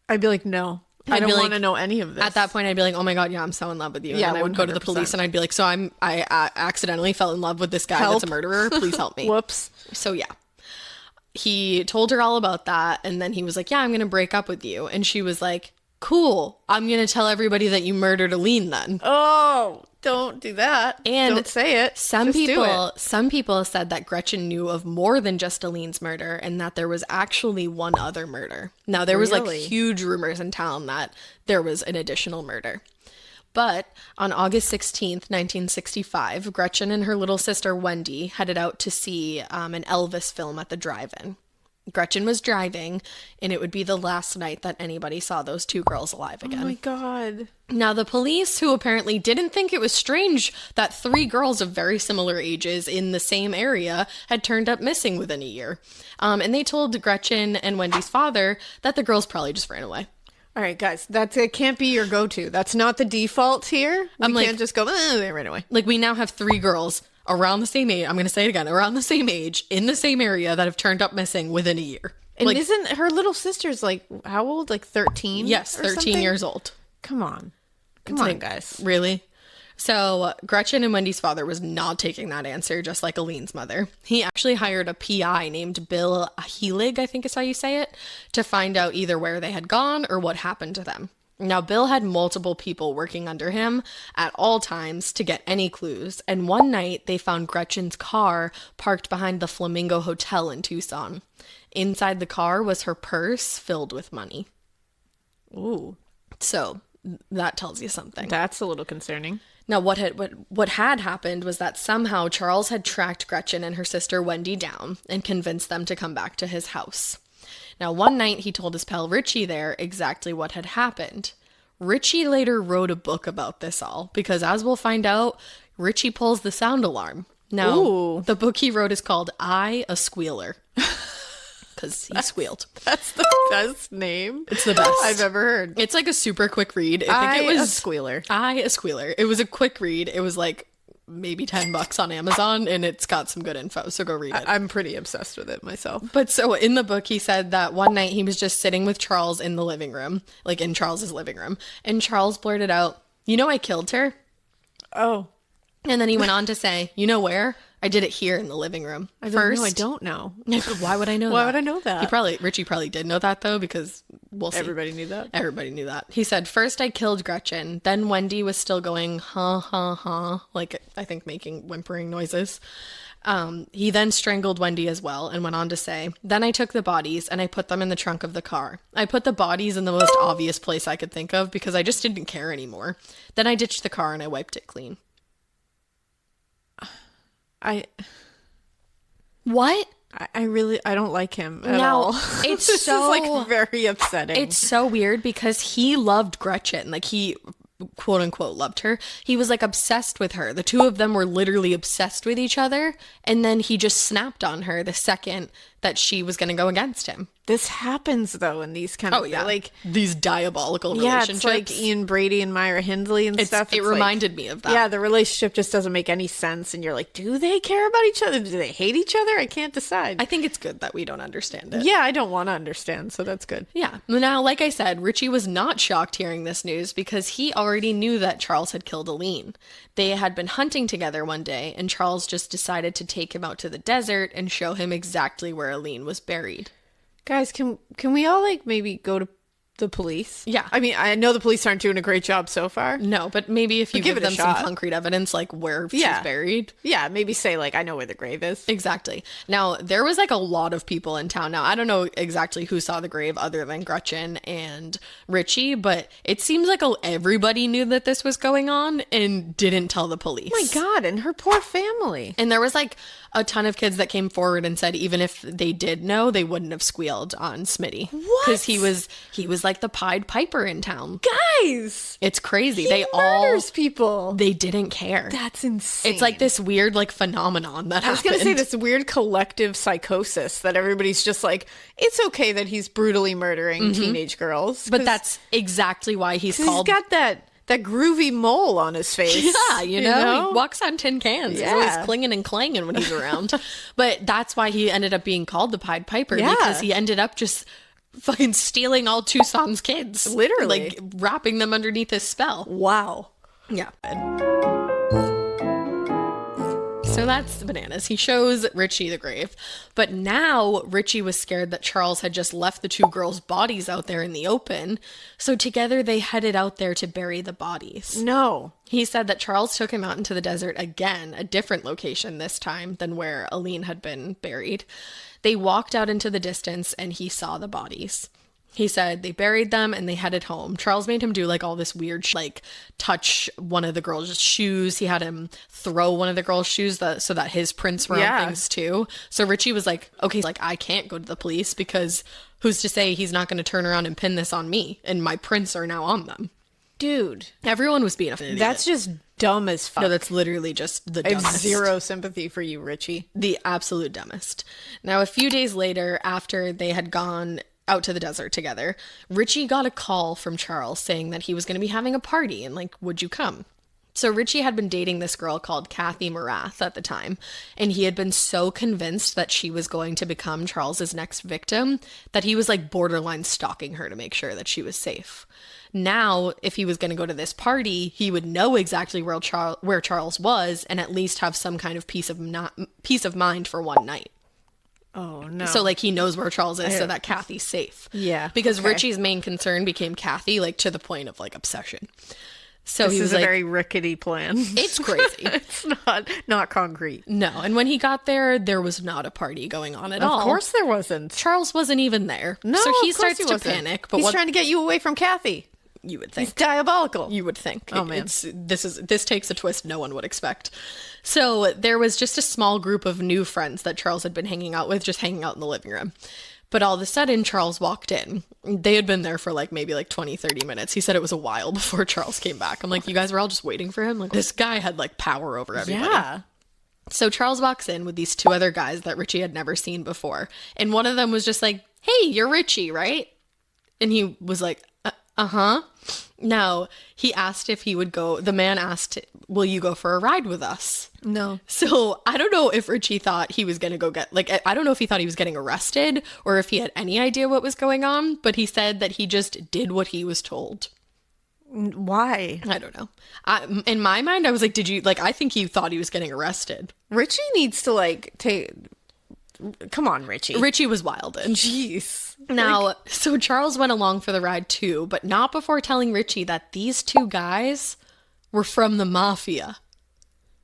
I'd be like, no. I don't want to know any of this. At that point, I'd be like, oh my God, yeah, I'm so in love with you. Yeah, and I would go to the police and I'd be like, so I accidentally fell in love with this guy that's a murderer. Please help me. Whoops. So yeah. He told her all about that, and then he was like, yeah, I'm going to break up with you. And she was like, cool, I'm going to tell everybody that you murdered Aline then. Oh, don't do that. And don't say it. Some people said that Gretchen knew of more than just Aline's murder and that there was actually one other murder. Now, there was like huge rumors in town that there was an additional murder. But on August 16th, 1965, Gretchen and her little sister Wendy headed out to see an Elvis film at the drive-in. Gretchen was driving, and it would be the last night that anybody saw those two girls alive again. Oh my God. Now, the police, who apparently didn't think it was strange that 3 girls of very similar ages in the same area had turned up missing within a year. And they told Gretchen and Wendy's father that the girls probably just ran away. All right, guys, it can't be your go-to. That's not the default here. We can't just go, they ran away. Like, we now have 3 girls around the same age, I'm going to say it again, around the same age, in the same area that have turned up missing within a year. And isn't her little sister's like, how old? Like 13? Yes, 13 years old. Come on. Come on, guys. Really? So Gretchen and Wendy's father was not taking that answer, just like Aline's mother. He actually hired a PI named Bill Helig, I think is how you say it, to find out either where they had gone or what happened to them. Now, Bill had multiple people working under him at all times to get any clues, and one night they found Gretchen's car parked behind the Flamingo Hotel in Tucson. Inside the car was her purse filled with money. Ooh. So that tells you something. That's a little concerning. Now, what had happened was that somehow Charles had tracked Gretchen and her sister Wendy down and convinced them to come back to his house. Now, one night he told his pal Richie there exactly what had happened. Richie later wrote a book about this all because, as we'll find out, Richie pulls the sound alarm. Now, the book he wrote is called I, a Squealer. Because he squealed. That's the best name. It's the best I've ever heard. It's like a super quick read. I think it was a Squealer. I, a Squealer. It was a quick read. It was like maybe $10 on Amazon, and it's got some good info, so go read it. I'm pretty obsessed with it myself. But so in the book, he said that one night he was just sitting with Charles in the living room, like in Charles's living room, and Charles blurted out, "You know I killed her?" Oh. And then he went on to say, "You know where? I did it here in the living room." I don't know. Why would I know that? Why would I know that? Richie probably did know that, though, because we'll see. Everybody knew that? Everybody knew that. He said, "First I killed Gretchen. Then Wendy was still going, huh, huh, huh," like, I think making whimpering noises. He then strangled Wendy as well and went on to say, "Then I took the bodies and I put them in the trunk of the car. I put the bodies in the most obvious place I could think of because I just didn't care anymore. Then I ditched the car and I wiped it clean." What? I don't like him at all. It's this so is like very upsetting. It's so weird because he loved Gretchen. Like, he quote unquote loved her. He was like obsessed with her. The two of them were literally obsessed with each other. And then he just snapped on her the second that she was going to go against him. This happens though in these kind of like these diabolical relationships. It's like Ian Brady and Myra Hindley and stuff. It reminded me of that. Yeah, the relationship just doesn't make any sense, and you're like, do they care about each other? Do they hate each other? I can't decide. I think it's good that we don't understand it. Yeah, I don't want to understand, so that's good. Yeah. Now, like I said, Richie was not shocked hearing this news because he already knew that Charles had killed Aline. They had been hunting together one day, and Charles just decided to take him out to the desert and show him exactly where Aline was buried. Guys, can we all like maybe go to the police? Yeah. I mean, I know the police aren't doing a great job so far. No, but maybe if you give them some concrete evidence, like where she's buried. Yeah, maybe say like, I know where the grave is. Exactly. Now, there was like a lot of people in town. Now, I don't know exactly who saw the grave other than Gretchen and Richie, but it seems like everybody knew that this was going on and didn't tell the police. Oh my God, and her poor family. And there was like a ton of kids that came forward and said even if they did know, they wouldn't have squealed on Smitty. What? Because he was like the Pied Piper in town. Guys! It's crazy. He murders people. They didn't care. That's insane. It's like this weird like phenomenon that happened. I was going to say this weird collective psychosis that everybody's just like, it's okay that he's brutally murdering teenage girls. But that's exactly why he's called... He's got that groovy mole on his face. Yeah, you know? He walks on tin cans. Yeah. He's always clinging and clanging when he's around. But that's why he ended up being called the Pied Piper, because he ended up just fucking stealing all Tucson's kids. Literally. Like, wrapping them underneath his spell. Wow. Yeah. So that's bananas. He shows Richie the grave. But now Richie was scared that Charles had just left the two girls' bodies out there in the open. So together they headed out there to bury the bodies. No. He said that Charles took him out into the desert again, a different location this time than where Aline had been buried. They walked out into the distance and he saw the bodies. He said they buried them and they headed home. Charles made him do like all this weird like touch one of the girls' shoes. He had him throw one of the girls' shoes so that his prints were on things too. So Richie was like, okay, like I can't go to the police because who's to say he's not going to turn around and pin this on me and my prints are now on them. Dude. Everyone was being an idiot. That's just dumb as fuck. No, that's literally just the dumbest. I have zero sympathy for you, Richie. The absolute dumbest. Now, a few days later, after they had gone out to the desert together, Richie got a call from Charles saying that he was going to be having a party and like, would you come? So Richie had been dating this girl called Kathy Morath at the time, and he had been so convinced that she was going to become Charles's next victim that he was like borderline stalking her to make sure that she was safe. Now, if he was going to go to this party, he would know exactly where Charles was and at least have some kind of peace of mind for one night. Oh, no. So, like, he knows where Charles is so that Kathy's safe. Yeah. Because Richie's main concern became Kathy, like, to the point of, like, obsession. So this he was is like, a very rickety plan. It's crazy. It's not concrete. No. And when he got there was not a party going on at all. Of course there wasn't. Charles wasn't even there. No, so he of course starts to panic. But he's trying to get you away from Kathy. You would think. He's diabolical. You would think. Oh, man. This takes a twist no one would expect. So there was just a small group of new friends that Charles had been hanging out with, just hanging out in the living room. But all of a sudden, Charles walked in. They had been there for like maybe like 20, 30 minutes. He said it was a while before Charles came back. I'm like, you guys were all just waiting for him? Like, this guy had like power over everybody. Yeah. So Charles walks in with these two other guys that Richie had never seen before. And one of them was just like, hey, you're Richie, right? And he was like, uh-huh. Now, he asked if he would go. The man asked, will you go for a ride with us? No. So I don't know if Richie thought he was going to go get, like, I don't know if he thought he was getting arrested or if he had any idea what was going on, but he said that he just did what he was told. Why? I don't know. In my mind, I was like, I think he thought he was getting arrested. Richie needs to, like, come on, Richie. Richie was wild. And jeez. Now, so Charles went along for the ride too, but not before telling Richie that these two guys were from the mafia.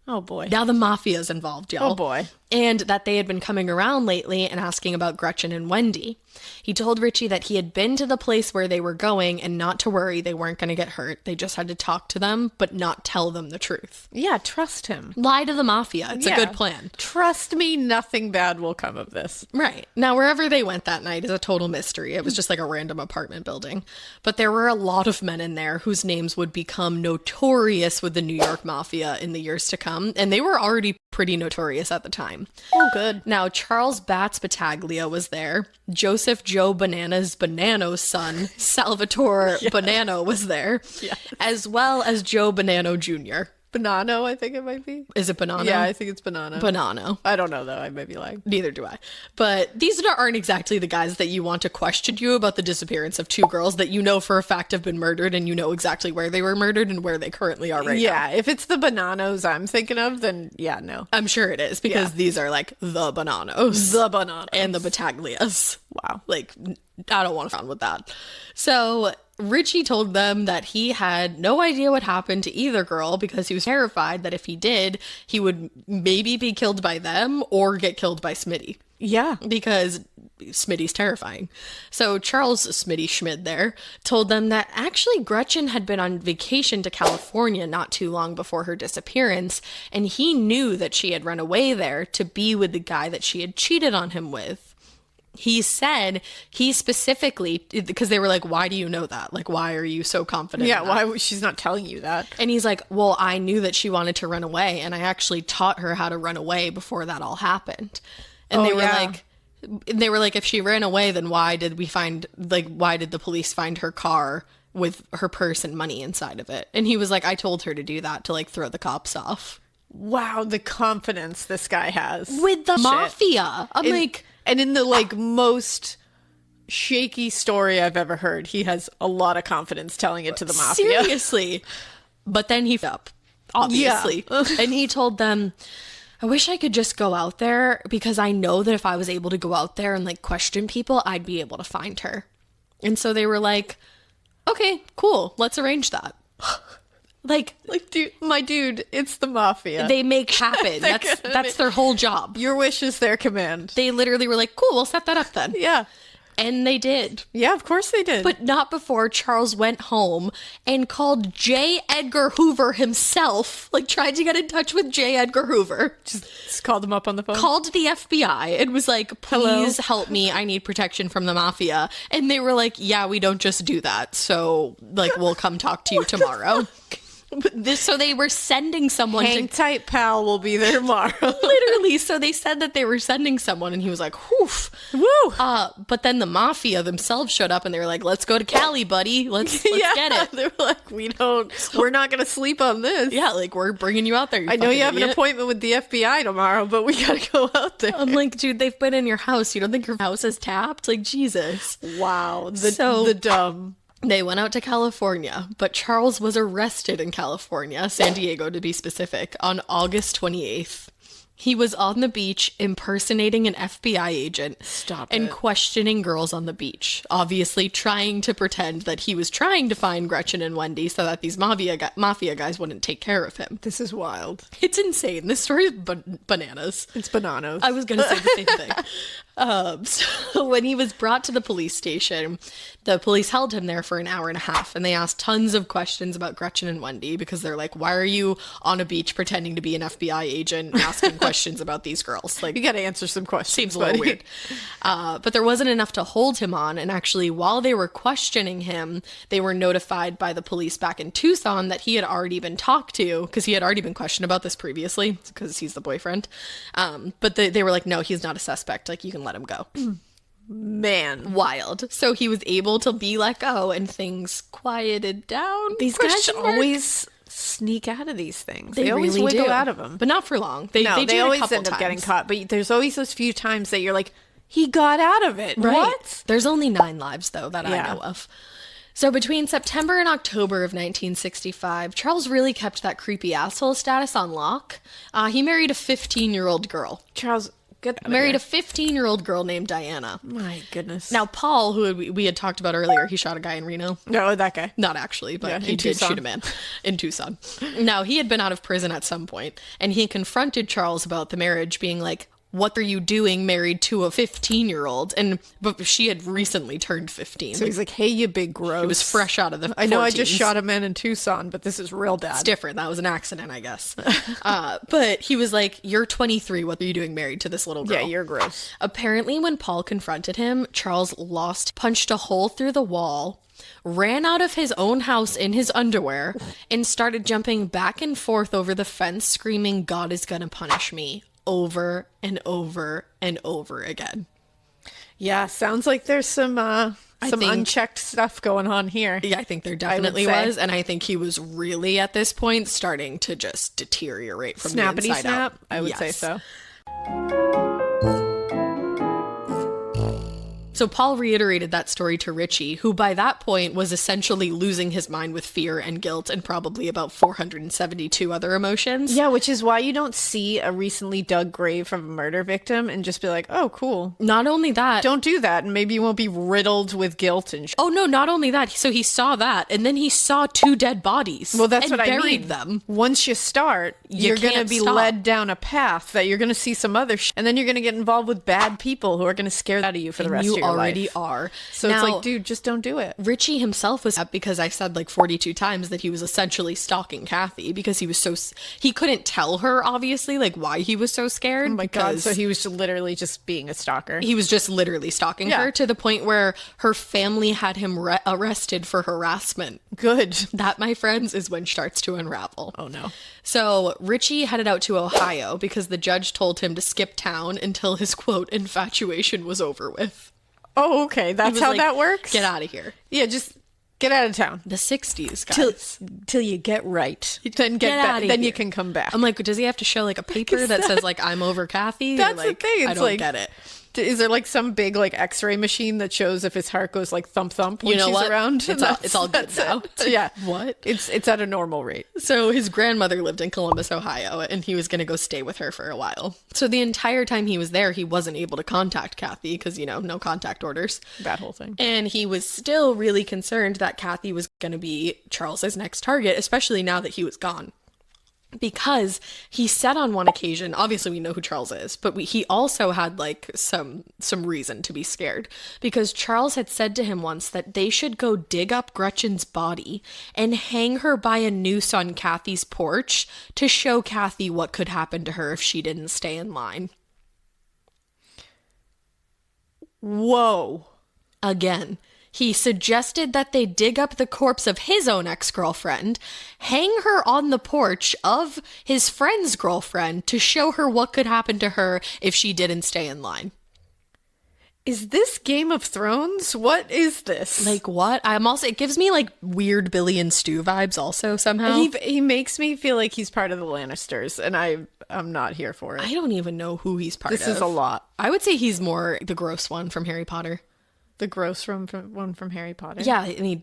Oh, boy. Now the mafia's involved, y'all. Oh, boy. And that they had been coming around lately and asking about Gretchen and Wendy. He told Richie that he had been to the place where they were going and not to worry, they weren't going to get hurt. They just had to talk to them, but not tell them the truth. Yeah, trust him. Lie to the mafia. It's a good plan. Trust me, nothing bad will come of this. Right. Now, wherever they went that night is a total mystery. It was just like a random apartment building. But there were a lot of men in there whose names would become notorious with the New York Mafia in the years to come. And they were already pretty notorious at the time. Oh, good. Now, Charles Batts Battaglia was there. Joseph Joe Bananas Bonanno's son, Salvatore Bonanno, was there. Yes. As well as Joe Bonanno Jr. Bonanno, I think it might be. Is it Bonanno? Yeah, I think it's Bonanno. Bonanno. I don't know, though. I might be lying. Neither do I. But these aren't exactly the guys that you want to question you about the disappearance of two girls that you know for a fact have been murdered and you know exactly where they were murdered and where they currently are right now. Yeah, if it's the Bonannos I'm thinking of, then yeah, no. I'm sure it is because these are like the Bonannos. The Bonannos. And the Battaglias. Wow. Like, I don't want to frown with that. So Richie told them that he had no idea what happened to either girl because he was terrified that if he did, he would maybe be killed by them or get killed by Smitty. Yeah. Because Smitty's terrifying. So Charles Smitty Schmid there told them that actually Gretchen had been on vacation to California not too long before her disappearance, and he knew that she had run away there to be with the guy that she had cheated on him with. He said he specifically, because they were like, why do you know that? Like, why are you so confident? Yeah, in that? why she's not telling you that? And he's like, well, I knew that she wanted to run away, and I actually taught her how to run away before that all happened. And they were like, if she ran away, then why did the police find her car with her purse and money inside of it? And he was like, I told her to do that to like throw the cops off. Wow, the confidence this guy has. With the mafia. I'm like... And in the like most shaky story I've ever heard, he has a lot of confidence telling it to the mafia. Seriously. But then he f***ed up, obviously. Yeah. And he told them, I wish I could just go out there, because I know that if I was able to go out there and like question people, I'd be able to find her. And so they were like, okay, cool, let's arrange that. Like, dude, my dude, it's the mafia. They make happen. That's their whole job. Your wish is their command. They literally were like, cool, we'll set that up then. Yeah. And they did. Yeah, of course they did. But not before Charles went home and called J. Edgar Hoover himself, like tried to get in touch with J. Edgar Hoover. Just called him up on the phone. Called the FBI and was like, please help me. I need protection from the mafia. And they were like, yeah, we don't just do that. So, like, we'll come talk to you tomorrow. So they were sending someone Hang tight, pal, we'll be there tomorrow. Literally. So they said that they were sending someone, and he was like, whoof. Woo. But then the mafia themselves showed up, and they were like, let's go to Cali, buddy. Let's get it. They were like, we're not going to sleep on this. Yeah, like, we're bringing you out there. I know you have an appointment with the FBI tomorrow, but we got to go out there. I'm like, dude, they've been in your house. You don't think your house is tapped? Like, Jesus. Wow. The dumb. They went out to California, but Charles was arrested in California, San Diego to be specific, on August 28th. He was on the beach impersonating an FBI agent. And questioning girls on the beach, obviously trying to pretend that he was trying to find Gretchen and Wendy so that these mafia guys wouldn't take care of him. This is wild. It's insane. This story is bananas. It's bananas. I was going to say the same thing. So when he was brought to the police station, the police held him there for an hour and a half, and they asked tons of questions about Gretchen and Wendy, because they're like, why are you on a beach pretending to be an FBI agent asking questions about these girls? Like, you got to answer some questions. Seems a little weird. But there wasn't enough to hold him on, and actually while they were questioning him, they were notified by the police back in Tucson that he had already been talked to, because he had already been questioned about this previously, because he's the boyfriend. But they were like, no, he's not a suspect. Like, you can let him go. Man. Wild. So he was able to be let go, and things quieted down. These guys always sneak out of these things. They always really wiggle do. out of them. But not for long. They always end up getting caught. But there's always those few times that you're like, he got out of it. Right. What? There's only 9 lives, though, that I know of. So between September and October of 1965, Charles really kept that creepy asshole status on lock. He married a 15-year-old girl. Charles... Married a 15-year-old girl named Diana. My goodness. Now, Paul, who we had talked about earlier, he shot a guy in Reno. No, that guy. Not actually, but yeah, he did shoot a man in Tucson. Now, he had been out of prison at some point, and he confronted Charles about the marriage, being like, what are you doing married to a 15-year-old? But she had recently turned 15. So he's like, hey, you big gross. He was fresh out of the 14s. I know I just shot a man in Tucson, but this is real bad. It's different. That was an accident, I guess. But he was like, you're 23. What are you doing married to this little girl? Yeah, you're gross. Apparently, when Paul confronted him, Charles punched a hole through the wall, ran out of his own house in his underwear, and started jumping back and forth over the fence, screaming, God is gonna punish me, over and over and over again. Yeah, sounds like there's some unchecked stuff going on here. Yeah, I think there definitely was, and I think he was really at this point starting to just deteriorate from the inside out. I would say so. So Paul reiterated that story to Richie, who by that point was essentially losing his mind with fear and guilt and probably about 472 other emotions. Yeah, which is why you don't see a recently dug grave of a murder victim and just be like, oh, cool. Not only that. Don't do that, and maybe you won't be riddled with guilt and Oh, no, not only that. So he saw that, and then he saw 2 dead bodies. Well, that's what I mean. Buried them. Once you start, you're going to be led down a path that you're going to see some other and then you're going to get involved with bad people who are going to scare that out of you for the rest of your life. You already are. So now, it's like, dude, just don't do it. Richie himself was up because I said like 42 times that he was essentially stalking Kathy because he was he couldn't tell her, obviously, like why he was so scared. Oh my God. So he was literally just being a stalker. He was just literally stalking her to the point where her family had him arrested for harassment. Good. That, my friends, is when she starts to unravel. Oh no. So Richie headed out to Ohio because the judge told him to skip town until his, quote, infatuation was over with. Oh, okay. That's how that works? Get out of here. Yeah, just get out of town. The 60s, guys. Till you get right. Then get back. Then you can come back. I'm like, does he have to show like a paper that says like I'm over Kathy? That's like, the thing. It's I don't get it. Is there like some big like X-ray machine that shows if his heart goes like thump thump when she's around? It's all good now. Yeah. What? It's at a normal rate. So his grandmother lived in Columbus, Ohio, and he was going to go stay with her for a while. So the entire time he was there, he wasn't able to contact Kathy because, no contact orders. That whole thing. And he was still really concerned that Kathy was going to be Charles's next target, especially now that he was gone. Because he said on one occasion, obviously we know who Charles is, but he also had like some reason to be scared, because Charles had said to him once that they should go dig up Gretchen's body and hang her by a noose on Kathy's porch to show Kathy what could happen to her if she didn't stay in line. Whoa. Again. He suggested that they dig up the corpse of his own ex-girlfriend, hang her on the porch of his friend's girlfriend to show her what could happen to her if she didn't stay in line. Is this Game of Thrones? What is this? Like what? It gives me like weird Billy and Stu vibes also somehow. He makes me feel like he's part of the Lannisters, and I'm not here for it. I don't even know who he's part of. This is a lot. I would say he's more the gross one from Harry Potter. The gross one from Harry Potter. Yeah, and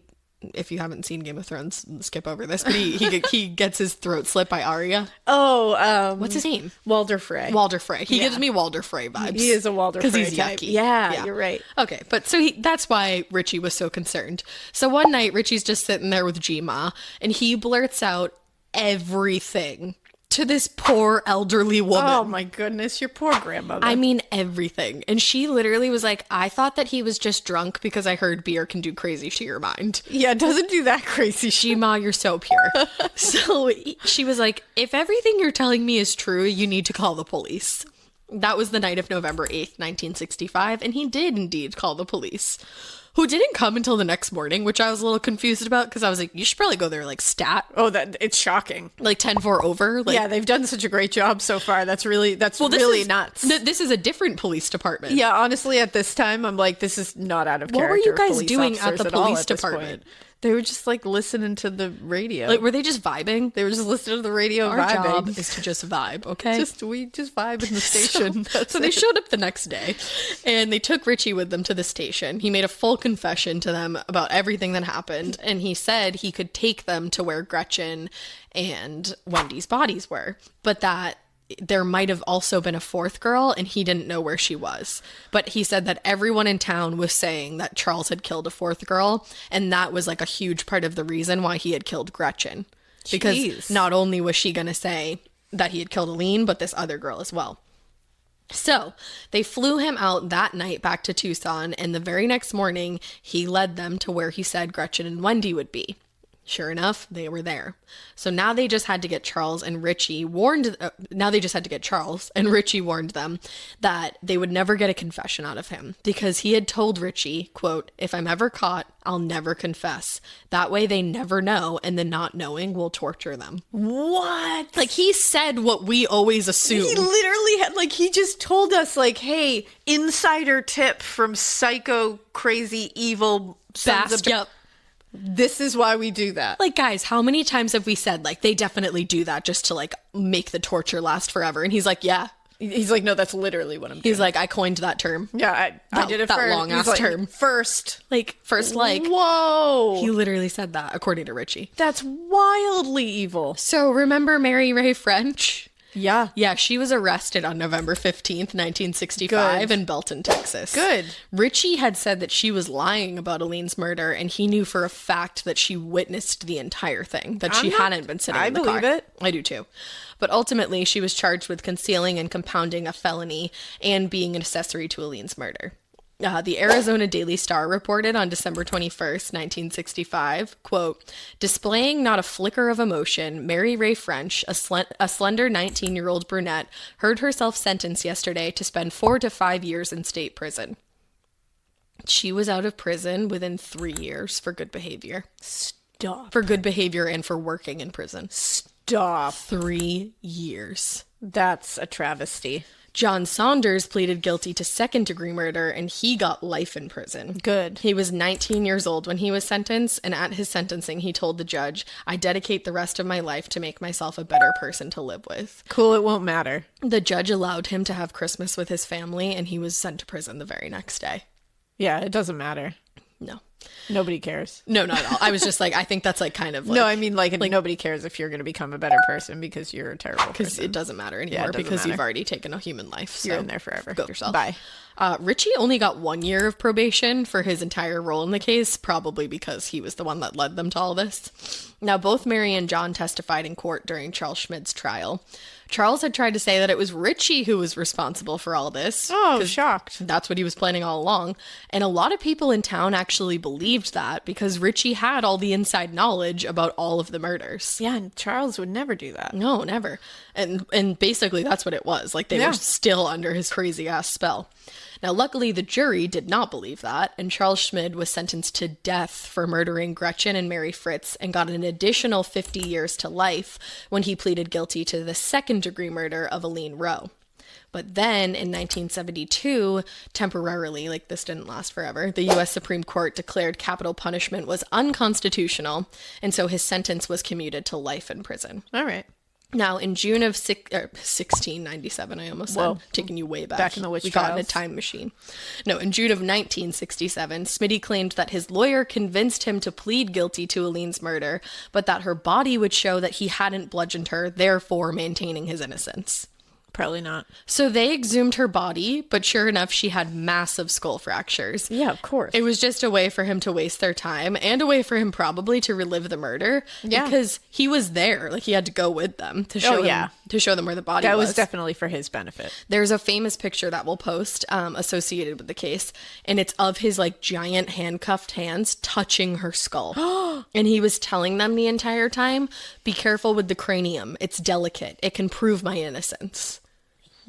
if you haven't seen Game of Thrones, skip over this. But he gets his throat slit by Arya. Oh, what's his name? Walder Frey. Walder Frey. He gives me Walder Frey vibes. He is a Walder Frey because he's type. yucky. Yeah, you're right. Okay, but so that's why Richie was so concerned. So one night, Richie's just sitting there with G-Ma, and he blurts out everything to this poor elderly woman. Oh my goodness, your poor grandmother. I mean, everything. And she literally was like, I thought that he was just drunk because I heard beer can do crazy to your mind. Yeah, it doesn't do that crazy shit. G-Ma, you're so pure. So she was like, if everything you're telling me is true, you need to call the police. That was the night of November 8th, 1965, and he did indeed call the police, who didn't come until the next morning, which I was a little confused about because I was like, you should probably go there like stat. Oh, it's shocking. Like 10-4 over. Like, yeah, they've done such a great job so far. That's really nuts. This is a different police department. Yeah, honestly, at this time, I'm like, this is not out of character. What were you guys doing at the police department? They were just like listening to the radio. Like, were they just vibing? They were just listening to the radio. Our job is to just vibe, okay? We just vibe in the station. So they showed up the next day, and they took Richie with them to the station. He made a full confession to them about everything that happened, and he said he could take them to where Gretchen and Wendy's bodies were, but that there might have also been a fourth girl and he didn't know where she was. But he said that everyone in town was saying that Charles had killed a fourth girl, and that was like a huge part of the reason why he had killed Gretchen. Because not only was she going to say that he had killed Aline, but this other girl as well. So they flew him out that night back to Tucson, and the very next morning he led them to where he said Gretchen and Wendy would be. Sure enough, they were there. So now they just had to get Charles, and Richie warned them that they would never get a confession out of him, because he had told Richie, quote, if I'm ever caught, I'll never confess. That way they never know, and the not knowing will torture them. What? Like, he said what we always assume. He literally had, like, he just told us, like, hey, insider tip from psycho, crazy, evil sons of... Yep. This is why we do that. Like, guys, how many times have we said, like, they definitely do that just to, like, make the torture last forever? And he's like, yeah. He's like, no, that's literally what I'm doing. He's like, I coined that term. Yeah, I did it that first. long-ass term. First. Like, Whoa. He literally said that, according to Richie. That's wildly evil. So, remember Mary Ray French? Yeah. Yeah, she was arrested on November 15th, 1965 in Belton, Texas. Good. Richie had said that she was lying about Aline's murder, and he knew for a fact that she witnessed the entire thing, that she hadn't been sitting in the car. I believe it. I do too. But ultimately, she was charged with concealing and compounding a felony and being an accessory to Aline's murder. The Arizona Daily Star reported on December 21st, 1965, quote, displaying not a flicker of emotion, Mary Ray French, a slender 19-year-old brunette, heard herself sentenced yesterday to spend 4 to 5 years in state prison. She was out of prison within 3 years for good behavior. Stop. For good behavior and for working in prison. Stop. 3 years. That's a travesty. John Saunders pleaded guilty to second-degree murder, and he got life in prison. Good. He was 19 years old when he was sentenced, and at his sentencing, he told the judge, "I dedicate the rest of my life to make myself a better person to live with." Cool, it won't matter. The judge allowed him to have Christmas with his family, and he was sent to prison the very next day. Yeah, it doesn't matter. No. Nobody cares. No, not at all. I was just like, I think that's like kind of like... No, I mean like nobody cares if you're going to become a better person because you're a terrible person. Because it doesn't matter anymore because you've already taken a human life. So you're in there forever. Go yourself. Bye. Richie only got 1 year of probation for his entire role in the case, probably because he was the one that led them to all this. Now, both Mary and John testified in court during Charles Schmid's trial. Charles had tried to say that it was Richie who was responsible for all this. Oh, shocked. That's what he was planning all along. And a lot of people in town actually believed that because Richie had all the inside knowledge about all of the murders. Yeah, and Charles would never do that. No, never. And basically that's what it was. Like they were still under his crazy ass spell. Now, luckily, the jury did not believe that, and Charles Schmid was sentenced to death for murdering Gretchen and Mary Fritz and got an additional 50 years to life when he pleaded guilty to the second-degree murder of Aline Rowe. But then, in 1972, temporarily, like this didn't last forever, the U.S. Supreme Court declared capital punishment was unconstitutional, and so his sentence was commuted to life in prison. All right. Now, in June of 1697, I almost said, taking you way back. Back in the witch We trials. got in a time machine. No, in June of 1967, Smitty claimed that his lawyer convinced him to plead guilty to Aline's murder, but that her body would show that he hadn't bludgeoned her, therefore maintaining his innocence. Probably not. So they exhumed her body, but sure enough, she had massive skull fractures. Yeah, of course. It was just a way for him to waste their time and a way for him probably to relive the murder. Yeah. Because he was there. Like he had to go with them to show them where the body was. That was definitely for his benefit. There's a famous picture that we'll post associated with the case, and it's of his like giant handcuffed hands touching her skull. And he was telling them the entire time, be careful with the cranium. It's delicate. It can prove my innocence.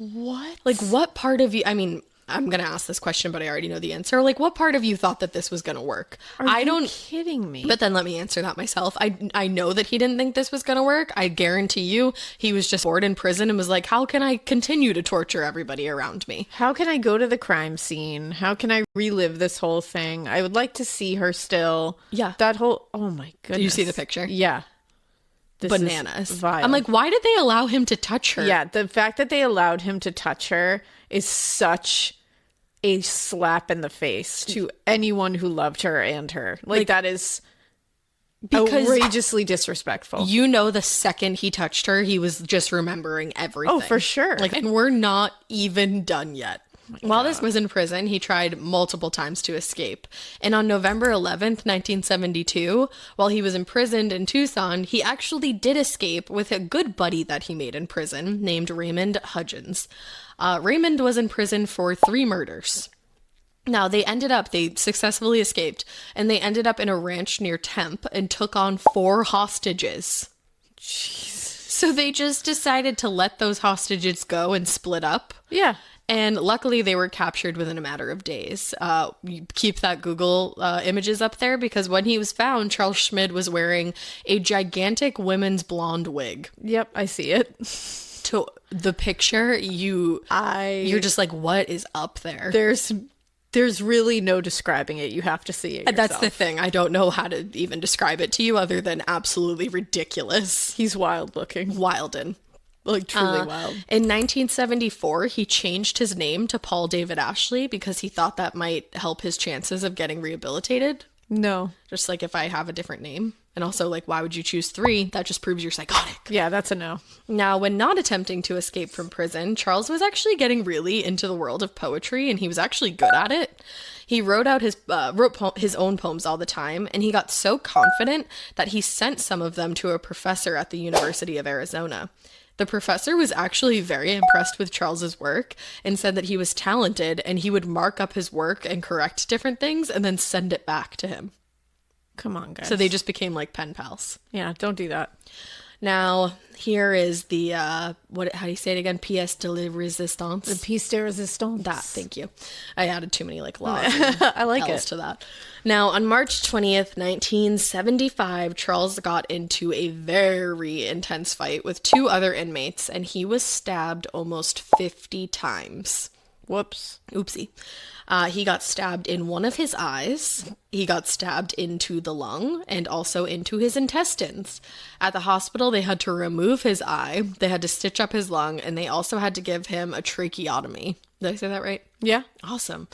What? Like, what part of you, I mean, I'm going to ask this question, but I already know the answer. Like, what part of you thought that this was going to work? Are you kidding me? But then let me answer that myself. I know that he didn't think this was going to work. I guarantee you he was just bored in prison and was like, how can I continue to torture everybody around me? How can I go to the crime scene? How can I relive this whole thing? I would like to see her still. Yeah. That whole, oh my goodness. Do you see the picture? Yeah. This Bananas. is vile. I'm like, why did they allow him to touch her? Yeah, the fact that they allowed him to touch her is such a slap in the face to anyone who loved her and her. Like that is outrageously disrespectful. You know, the second he touched her, he was just remembering everything. Oh, for sure. Like, and we're not even done yet. While this was in prison, he tried multiple times to escape. And on November 11th, 1972, while he was imprisoned in Tucson, he actually did escape with a good buddy that he made in prison named Raymond Hudgens. Raymond was in prison for 3 murders. Now, they successfully escaped, and they ended up in a ranch near Tempe and took on 4 hostages. Jeez. So they just decided to let those hostages go and split up. Yeah. And luckily, they were captured within a matter of days. You keep that Google images up there because when he was found, Charles Schmid was wearing a gigantic women's blonde wig. Yep, I see it. To the picture, you're just like, what is up there? There's really no describing it. You have to see it yourself. That's the thing. I don't know how to even describe it to you other than absolutely ridiculous. He's wild looking. Wildin'. Like, truly wild. In 1974, he changed his name to Paul David Ashley because he thought that might help his chances of getting rehabilitated. No. Just like if I have a different name. And also, like, why would you choose 3? That just proves you're psychotic. Yeah, that's a no. Now, when not attempting to escape from prison, Charles was actually getting really into the world of poetry, and he was actually good at it. He wrote his own poems all the time, and he got so confident that he sent some of them to a professor at the University of Arizona. The professor was actually very impressed with Charles's work and said that he was talented and he would mark up his work and correct different things and then send it back to him. Come on, guys. So they just became like pen pals. Yeah, don't do that. Now, here is the, how do you say it again? Pièce de la résistance. The pièce de résistance. That, thank you. I added too many laws I like L's it. to that. Now, on March 20th, 1975, Charles got into a very intense fight with 2 other inmates, and he was stabbed almost 50 times. Whoops. Oopsie. He got stabbed in one of his eyes. He got stabbed into the lung and also into his intestines. At the hospital, they had to remove his eye. They had to stitch up his lung, and they also had to give him a tracheotomy. Did I say that right? Yeah. Awesome.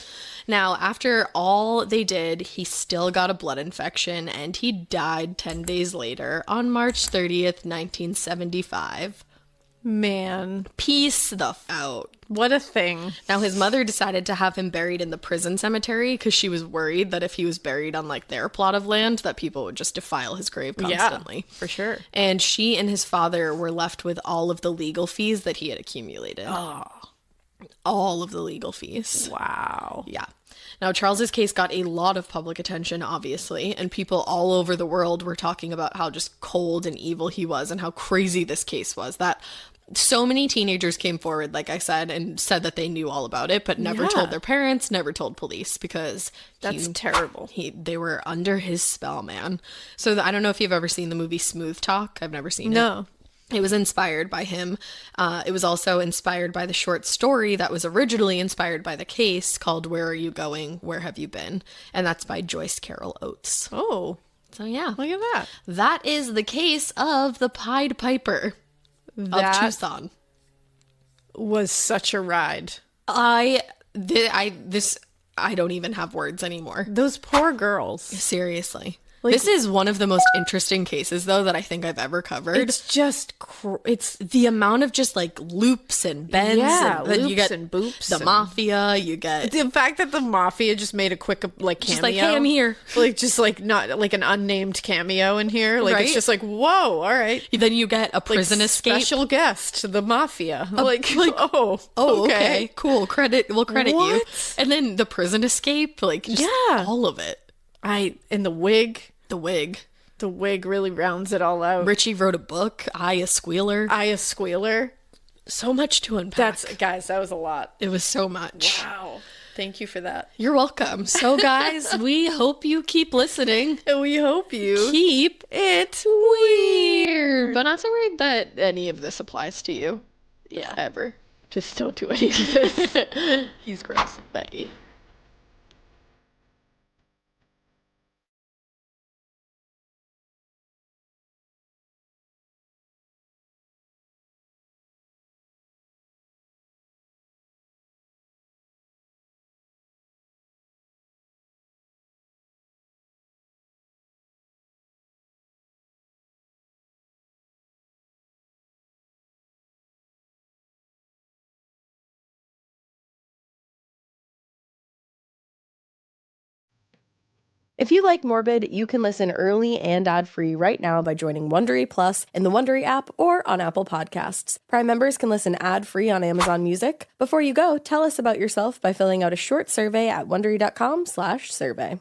Now, after all they did, he still got a blood infection, and he died 10 days later on March 30th, 1975. Man. Peace the f out. What a thing. Now, his mother decided to have him buried in the prison cemetery because she was worried that if he was buried on, like, their plot of land, that people would just defile his grave constantly. Yeah, for sure. And she and his father were left with all of the legal fees that he had accumulated. Oh. All of the legal fees. Wow. Yeah. Now, Charles's case got a lot of public attention, obviously, and people all over the world were talking about how just cold and evil he was and how crazy this case was. That so many teenagers came forward, like I said, and said that they knew all about it, but never told their parents, never told police, because that's terrible. They were under his spell, man. So I don't know if you've ever seen the movie Smooth Talk. I've never seen it. No. It was inspired by him. It was also inspired by the short story that was originally inspired by the case called Where Are You Going? Where Have You Been? And that's by Joyce Carol Oates. Oh. So yeah. Look at that. That is the case of the Pied Piper of Tucson. Was such a ride. I don't even have words anymore. Those poor girls. Seriously. This is one of the most interesting cases, though, that I think I've ever covered. It's just, it's the amount of just like loops and bends. Yeah, and loops you get and boops. The mafia, you get the fact that the mafia just made a quick like cameo. Just like, hey, I'm here. Like just like not like an unnamed cameo in here. Like right? It's just like, whoa, all right. Then you get a prison like, escape. Special guest, the mafia. Oh, okay, cool. We'll credit you. And then the prison escape, like just all of it. And the wig. The wig. The wig really rounds it all out. Richie wrote a book, I, a Squealer. So much to unpack. Guys, that was a lot. It was so much. Wow. Thank you for that. You're welcome. So, guys, we hope you keep listening. And we hope you keep it weird. But not so worried that any of this applies to you. Yeah. Ever. Just don't do any of this. He's gross. Bye. If you like Morbid, you can listen early and ad-free right now by joining Wondery Plus in the Wondery app or on Apple Podcasts. Prime members can listen ad-free on Amazon Music. Before you go, tell us about yourself by filling out a short survey at Wondery.com/survey.